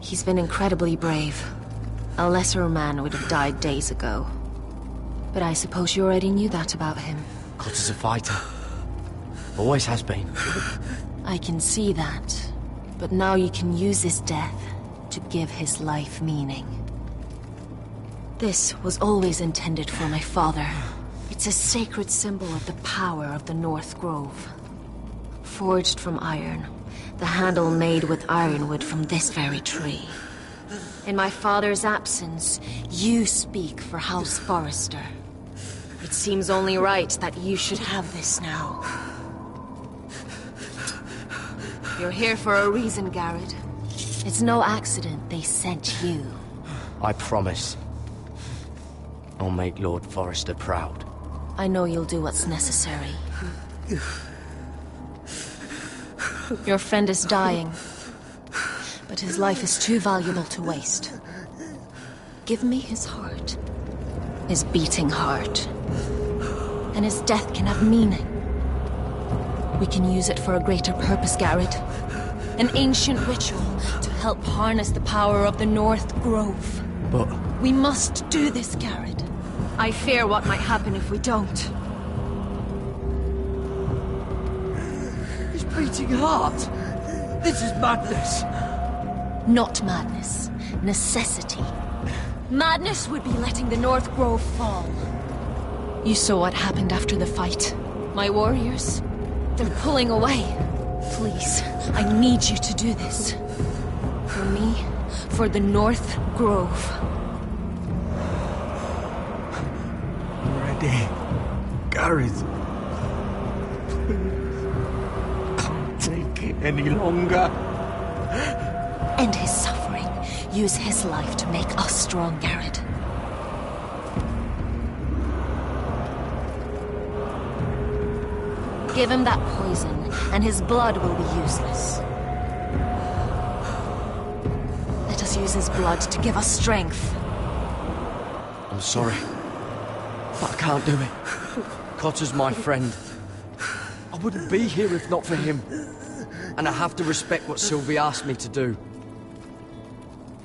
He's been incredibly brave. A lesser man would have died days ago. But I suppose you already knew that about him. Cotter's a fighter. Always has been. I can see that. But now you can use his death to give his life meaning. This was always intended for my father. It's a sacred symbol of the power of the North Grove. Forged from iron, the handle made with ironwood from this very tree. In my father's absence, you speak for House Forrester. It seems only right that you should have this now. You're here for a reason, Garrett. It's no accident they sent you. I promise. I'll make Lord Forrester proud. I know you'll do what's necessary. Your friend is dying, but his life is too valuable to waste. Give me his heart, his beating heart, and his death can have meaning. We can use it for a greater purpose, Garrett. An ancient ritual to help harness the power of the North Grove. But... We must do this, Garrett. I fear what might happen if we don't. His beating heart! This is madness! Not madness. Necessity. Madness would be letting the North Grove fall. You saw what happened after the fight. My warriors, they're pulling away. Please, I need you to do this. For me, for the North Grove. I'm ready. Gareth. Can't take it any longer. End his suffering. Use his life to make us strong, Garrett. Give him that poison, and his blood will be useless. Let us use his blood to give us strength. I'm sorry, but I can't do it. Cotter's my friend. I wouldn't be here if not for him. And I have to respect what Sylvie asked me to do.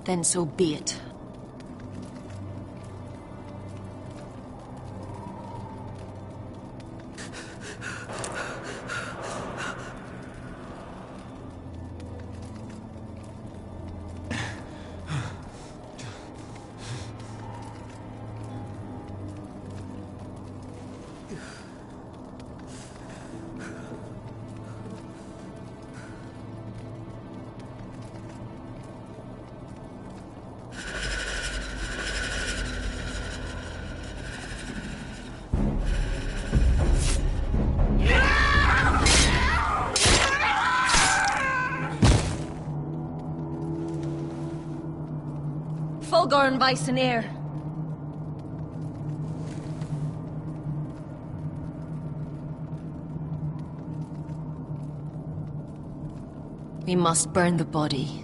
Then so be it. Fulgorn Vicenair. We must burn the body.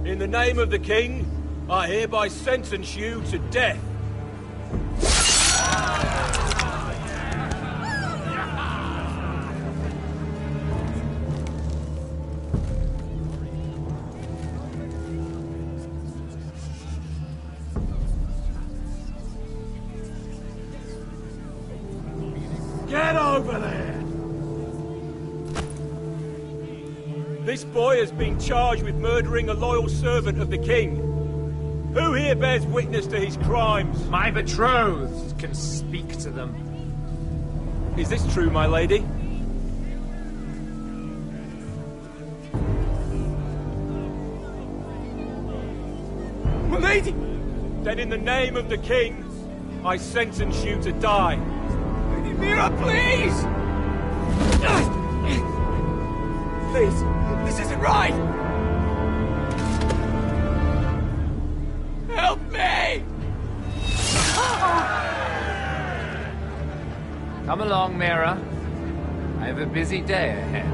In the name of the king, I hereby sentence you to death. Get over there! This boy has been charged with murdering a loyal servant of the king. Who here bears witness to his crimes? My betrothed can speak to them. Is this true, my lady? My lady! Then in the name of the king, I sentence you to die. Mira, please! Please, this isn't right! Help me! Come along, Mira. I have a busy day ahead.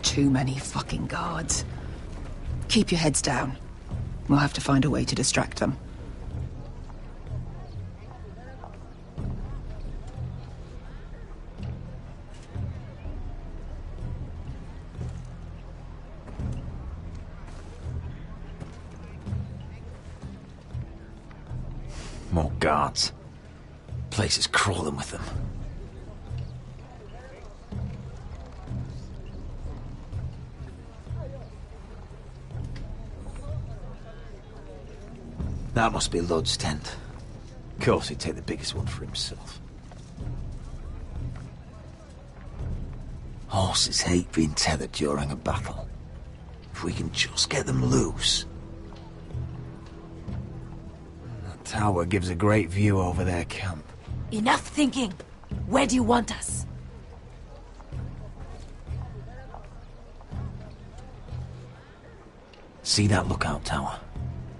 Too many fucking guards. Keep your heads down. We'll have to find a way to distract them. More guards. Place is crawling with them. That must be Lud's tent. Of course, he'd take the biggest one for himself. Horses hate being tethered during a battle. If we can just get them loose. That tower gives a great view over their camp. Enough thinking. Where do you want us? See that lookout tower?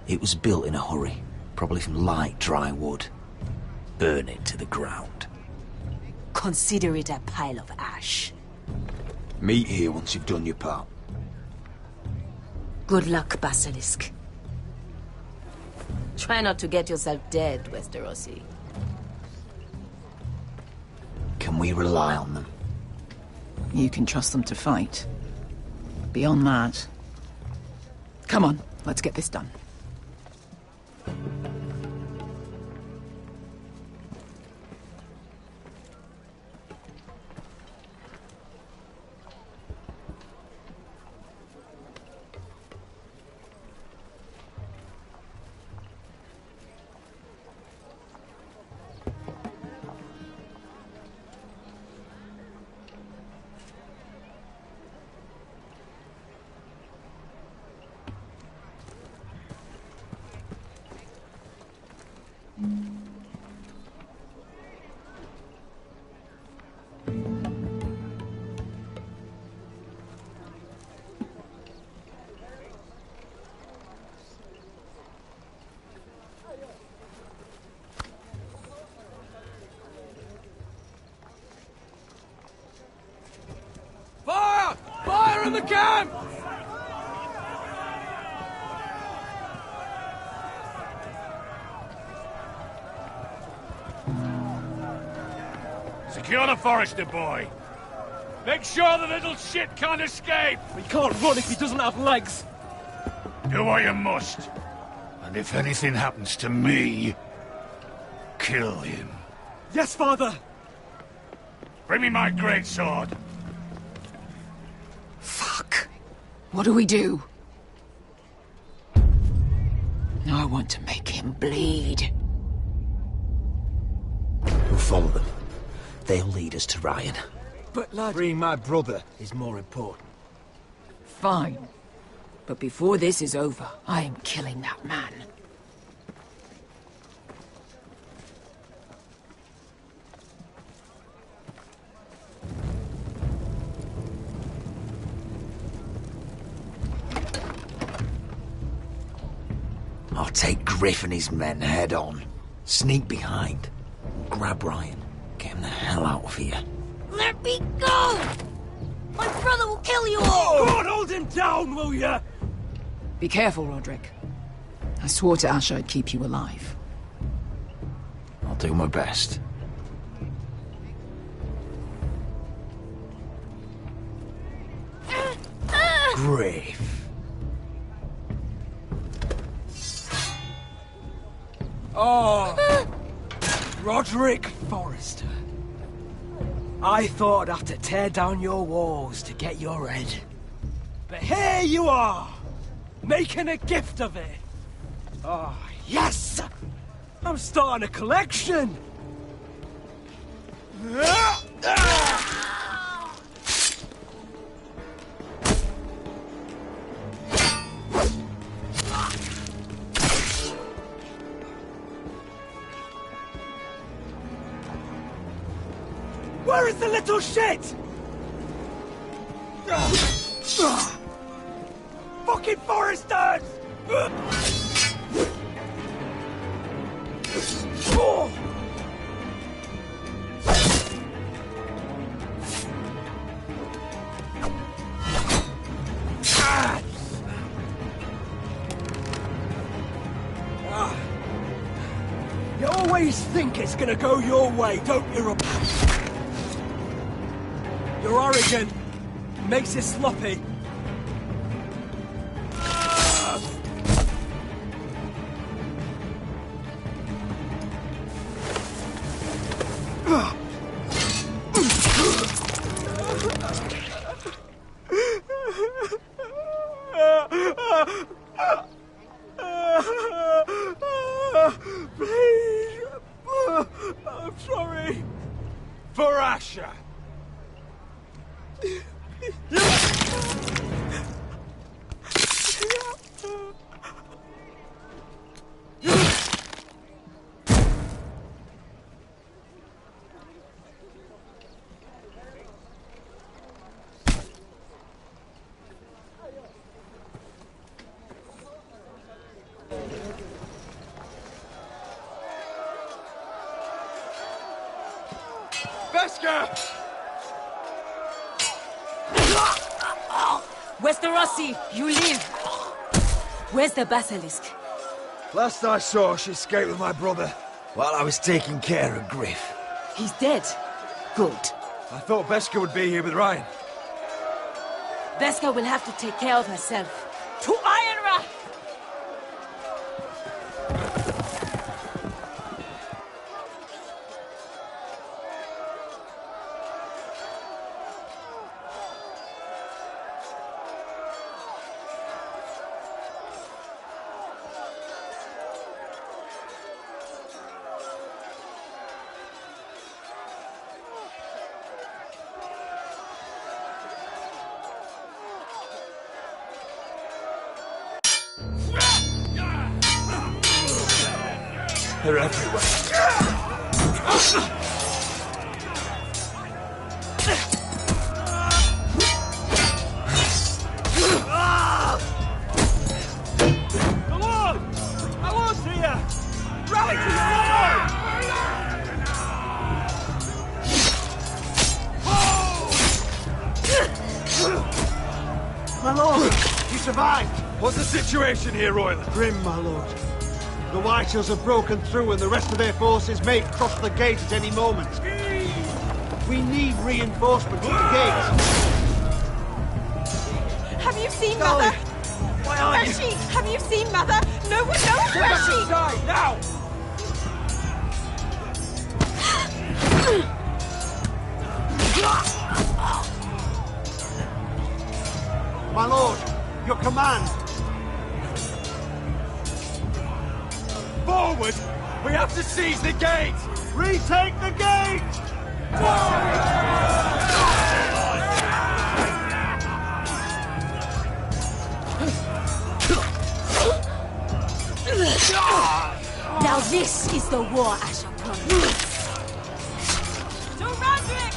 It was built in a hurry, probably from light, dry wood. Burn it to the ground. Consider it a pile of ash. Meet here once you've done your part. Good luck, Basilisk. Try not to get yourself dead, Westerosi. Can we rely on them? You can trust them to fight. Beyond that... Come on, let's get this done. Fire! Fire in the camp! Secure the Forester boy. Make sure the little shit can't escape. He can't run if he doesn't have legs. Do what you must. And if anything happens to me, kill him. Yes, father. Bring me my greatsword. Fuck. What do we do? I want to make him bleed. We'll follow them. They'll lead us to Ryan. But lad... Freeing my brother is more important. Fine. But before this is over, I am killing that man. I'll take Griff and his men head on. Sneak behind. Grab Ryan. Get him the hell out of here. Let me go! My brother will kill you all! God, hold him down, will ya? Be careful, Roderick. I swore to Ash I'd keep you alive. I'll do my best. Griff. Oh, Roderick Forrester. I thought I'd have to tear down your walls to get your head. But here you are, making a gift of it. Oh, yes! I'm starting a collection! Where is the little shit? Fucking Foresters! Oh. You always think it's gonna go your way, don't you, Rob? You're arrogant. Makes it sloppy. for Asher! Westerosi, you live! Where's the basilisk? Last I saw, she escaped with my brother while I was taking care of Griff. He's dead. Good. I thought Beskha would be here with Ryan. Beskha will have to take care of herself. To Ironra! They're everywhere. The Lord! I won't see you! Rally to the Lord! My lord, you survived. What's the situation here, Royal? Grim, my lord. The White Hills have broken through and the rest of their forces may cross the gate at any moment. We need reinforcements at the gate. Have you seen Mother? Where is she? Have you seen Mother? No one knows where she is. Now! My lord, your command. Forward! We have to seize the gate! Retake the gate! Now this is the war Asher promised. To Roderick!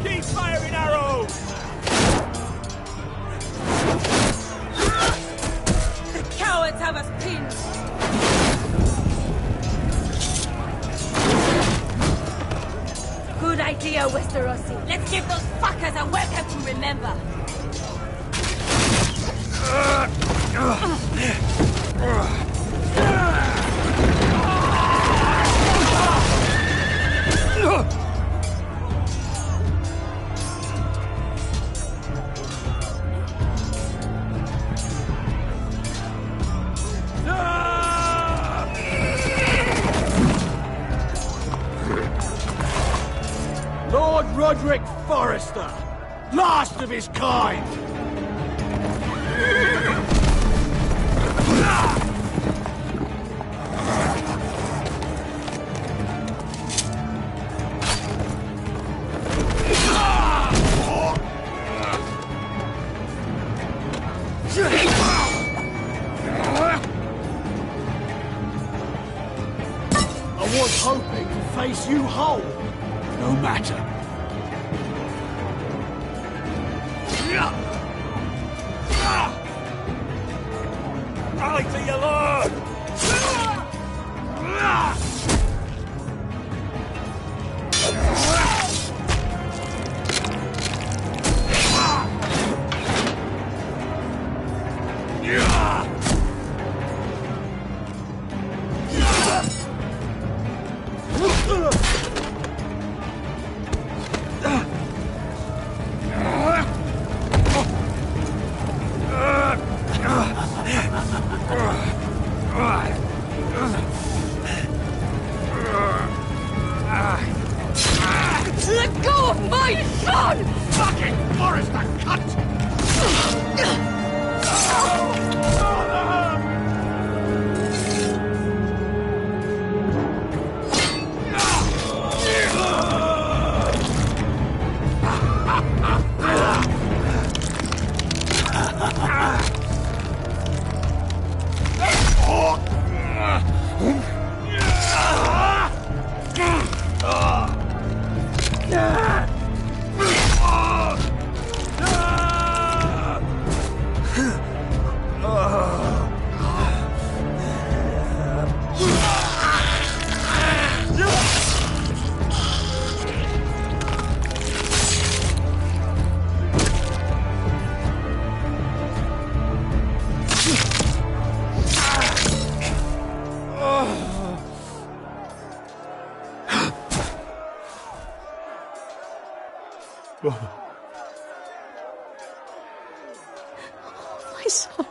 Keep firing arrows! The cowards have us pinned! Good idea, Westerosi. Let's give those fuckers a welcome to remember. Lord Roderick Forrester, last of his kind. I was hoping to face you whole. No matter. Rally to your lord! Let go of my son! Fucking Forrester, cunt! My son.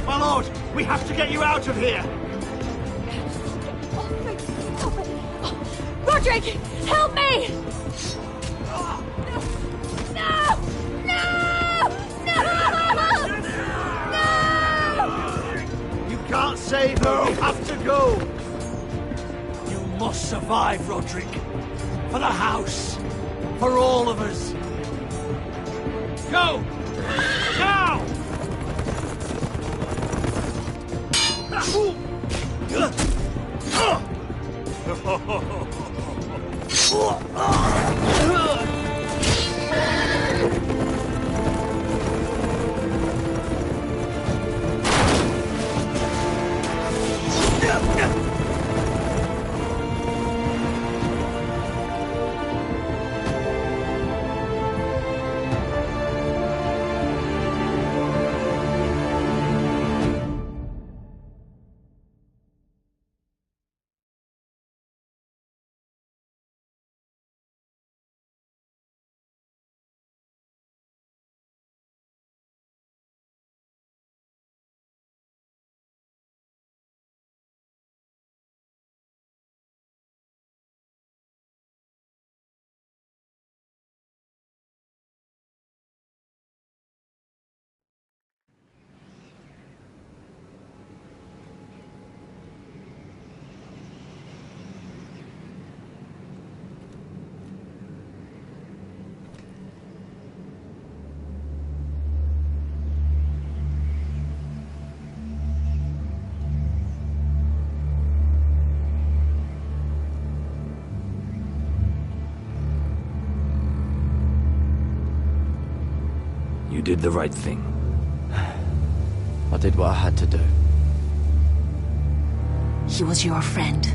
My lord, we have to get you out of here! Roderick, help me! No! No! No! No! You can't save her, we have to go! You must survive, Roderick. For the house. For all of us. Go! Now! did the right thing. I did what I had to do. He was your friend.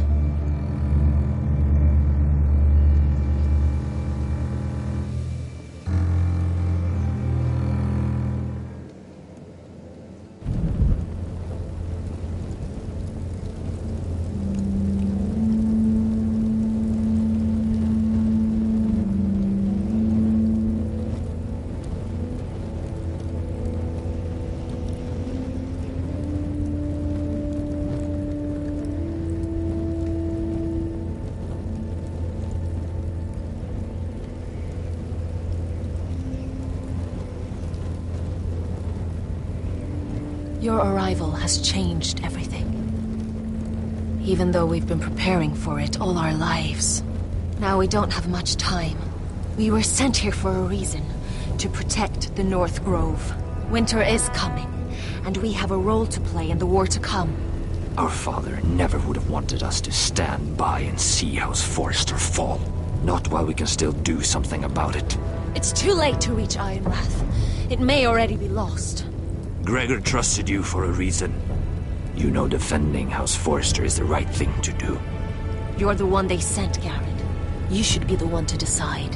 Your arrival has changed everything. Even though we've been preparing for it all our lives. Now we don't have much time. We were sent here for a reason. To protect the North Grove. Winter is coming, and we have a role to play in the war to come. Our father never would have wanted us to stand by and see House Forrester fall. Not while we can still do something about it. It's too late to reach Ironrath. It may already be lost. Gregor trusted you for a reason. You know defending House Forrester is the right thing to do. You're the one they sent, Garrett. You should be the one to decide.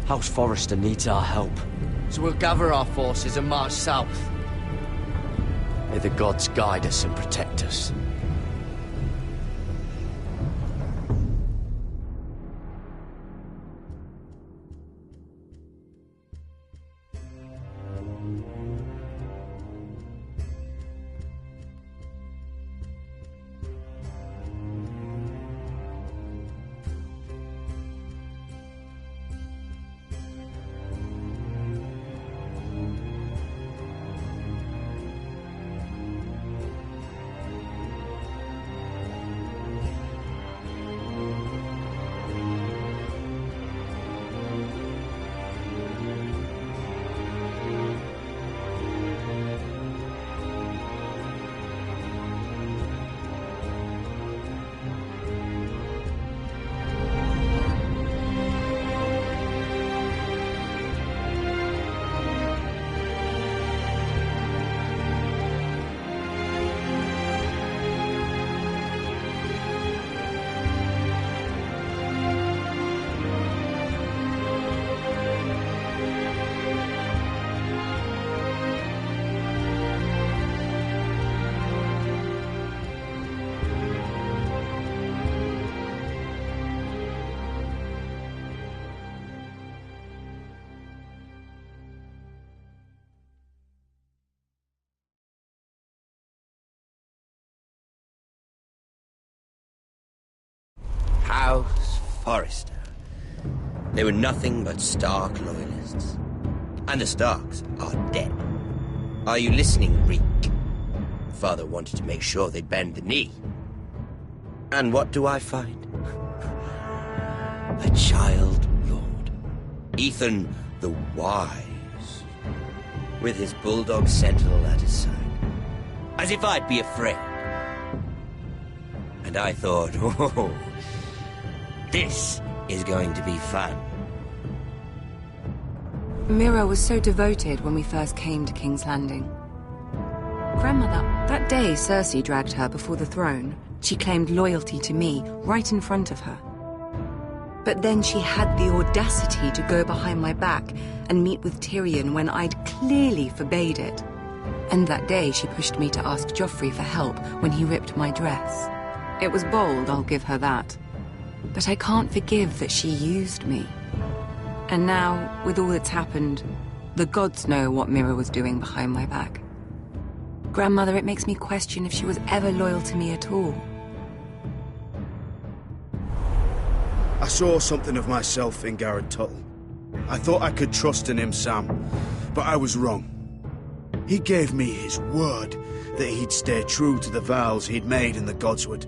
House Forrester needs our help, so we'll gather our forces and march south. May the gods guide us and protect us. House Forrester. They were nothing but Stark loyalists. And the Starks are dead. Are you listening, Reek? Father wanted to make sure they'd bend the knee. And what do I find? A child lord. Ethan the Wise. With his bulldog sentinel at his side. As if I'd be afraid. And I thought, oh, this is going to be fun. Mira was so devoted when we first came to King's Landing. Grandmother, that day Cersei dragged her before the throne, she claimed loyalty to me right in front of her. But then she had the audacity to go behind my back and meet with Tyrion when I'd clearly forbade it. And that day she pushed me to ask Joffrey for help when he ripped my dress. It was bold, I'll give her that. But I can't forgive that she used me. And now, with all that's happened, the gods know what Mira was doing behind my back. Grandmother, it makes me question if she was ever loyal to me at all. I saw something of myself in Garrett Tuttle. I thought I could trust in him, Sam, but I was wrong. He gave me his word that he'd stay true to the vows he'd made in the Godswood.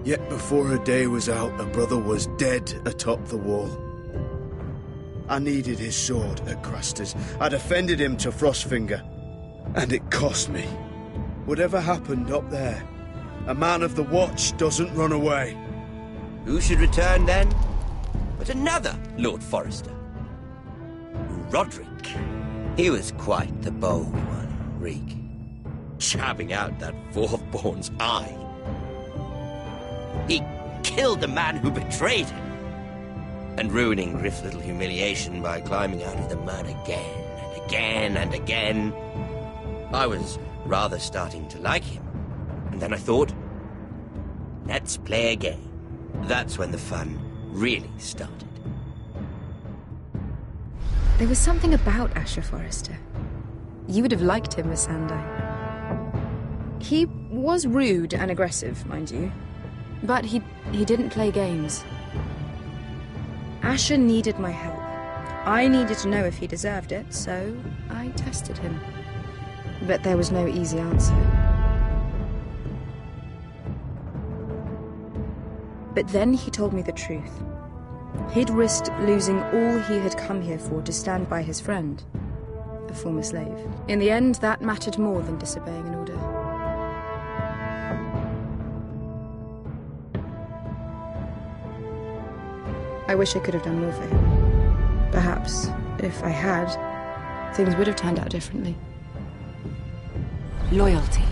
Yet before a day was out, a brother was dead atop the wall. I needed his sword at Craster's. I'd offended him to Frostfinger, and it cost me. Whatever happened up there, a man of the Watch doesn't run away. Who should return then? But another Lord Forrester. Roderick. He was quite the bold one, Reek. Jabbing out that fourth-born's eye. He killed the man who betrayed him. And ruining Griff's little humiliation by climbing out of the mud again and again and again. I was rather starting to like him. And then I thought, let's play a game. That's when the fun really started. There was something about Asher Forrester. You would have liked him, Miss Sandine. He was rude and aggressive, mind you. But he didn't play games. Asher needed my help. I needed to know if he deserved it, so I tested him. But there was no easy answer. But then he told me the truth. He'd risked losing all he had come here for to stand by his friend, a former slave. In the end, that mattered more than disobeying an order. I wish I could have done more for him. Perhaps, if I had, things would have turned out differently. Loyalty.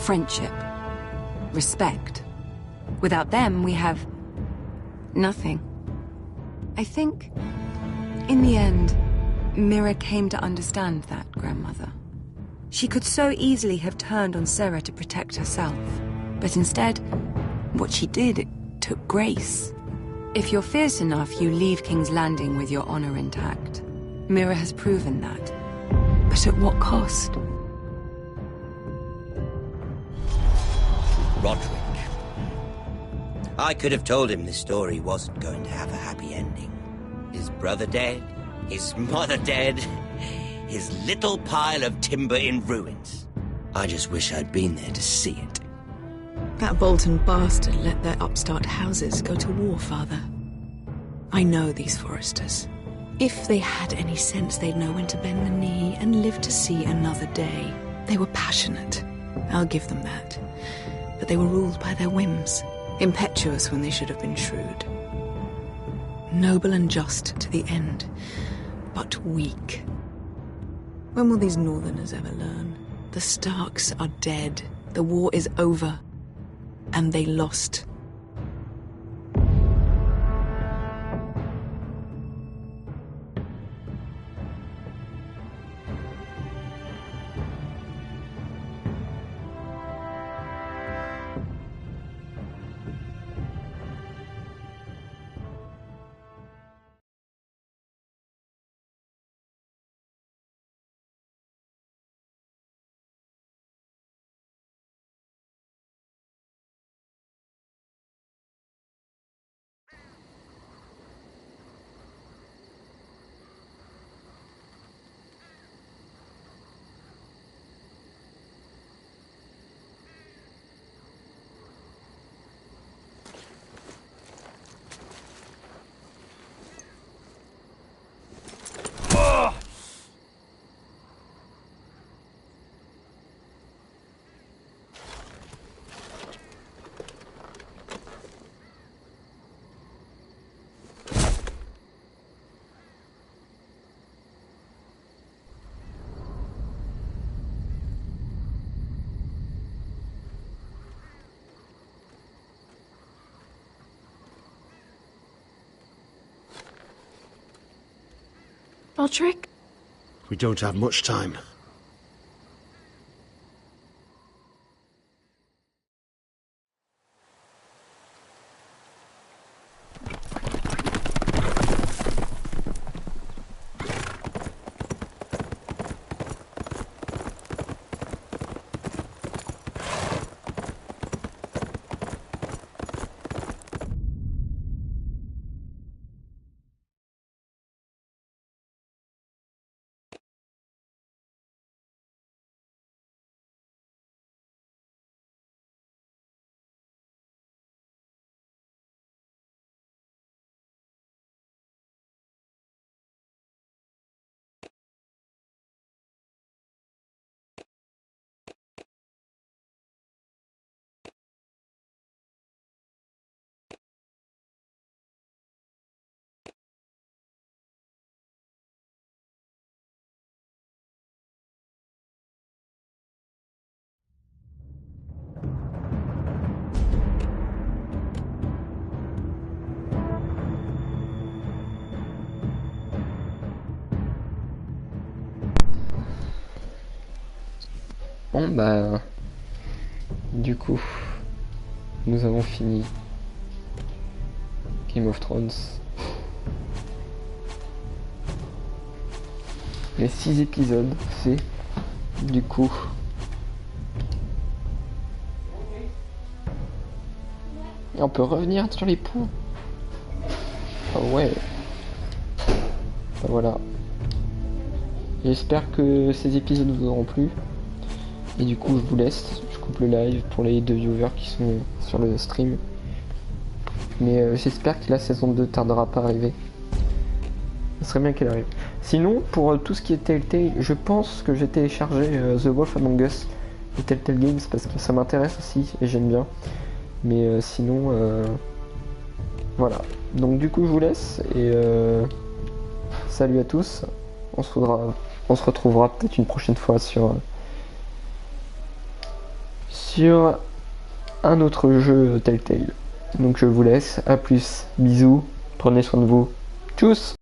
Friendship. Respect. Without them, we have nothing. I think, in the end, Mira came to understand that, Grandmother. She could so easily have turned on Sarah to protect herself. But instead, what she did, it took grace. If you're fierce enough, you leave King's Landing with your honor intact. Mira has proven that. But at what cost? Roderick. I could have told him this story wasn't going to have a happy ending. His brother dead, his mother dead, his little pile of timber in ruins. I just wish I'd been there to see it. That Bolton bastard let their upstart houses go to war, Father. I know these Forresters. If they had any sense, they'd know when to bend the knee and live to see another day. They were passionate. I'll give them that. But they were ruled by their whims. Impetuous when they should have been shrewd. Noble and just to the end, but weak. When will these Northerners ever learn? The Starks are dead. The war is over. And they lost. Roderick? We don't have much time. Bon bah du coup nous avons fini Game of Thrones. Les 6 épisodes faits du coup. Et on peut revenir sur les points. Oh ouais. Ben voilà. J'espère que ces épisodes vous auront plu. Et du coup je vous laisse. Je coupe le live pour les 2 viewers qui sont sur le stream. Mais j'espère que la saison 2 tardera pas à arriver. Ce serait bien qu'elle arrive. Sinon, pour tout ce qui est Telltale, je pense que j'ai téléchargé The Wolf Among Us de Telltale Games parce que ça m'intéresse aussi et j'aime bien. Mais sinon, voilà. Donc du coup, je vous laisse et salut à tous. On se retrouvera peut-être une prochaine fois sur un autre jeu Telltale. Donc je vous laisse. À plus. Bisous. Prenez soin de vous. Tchuss.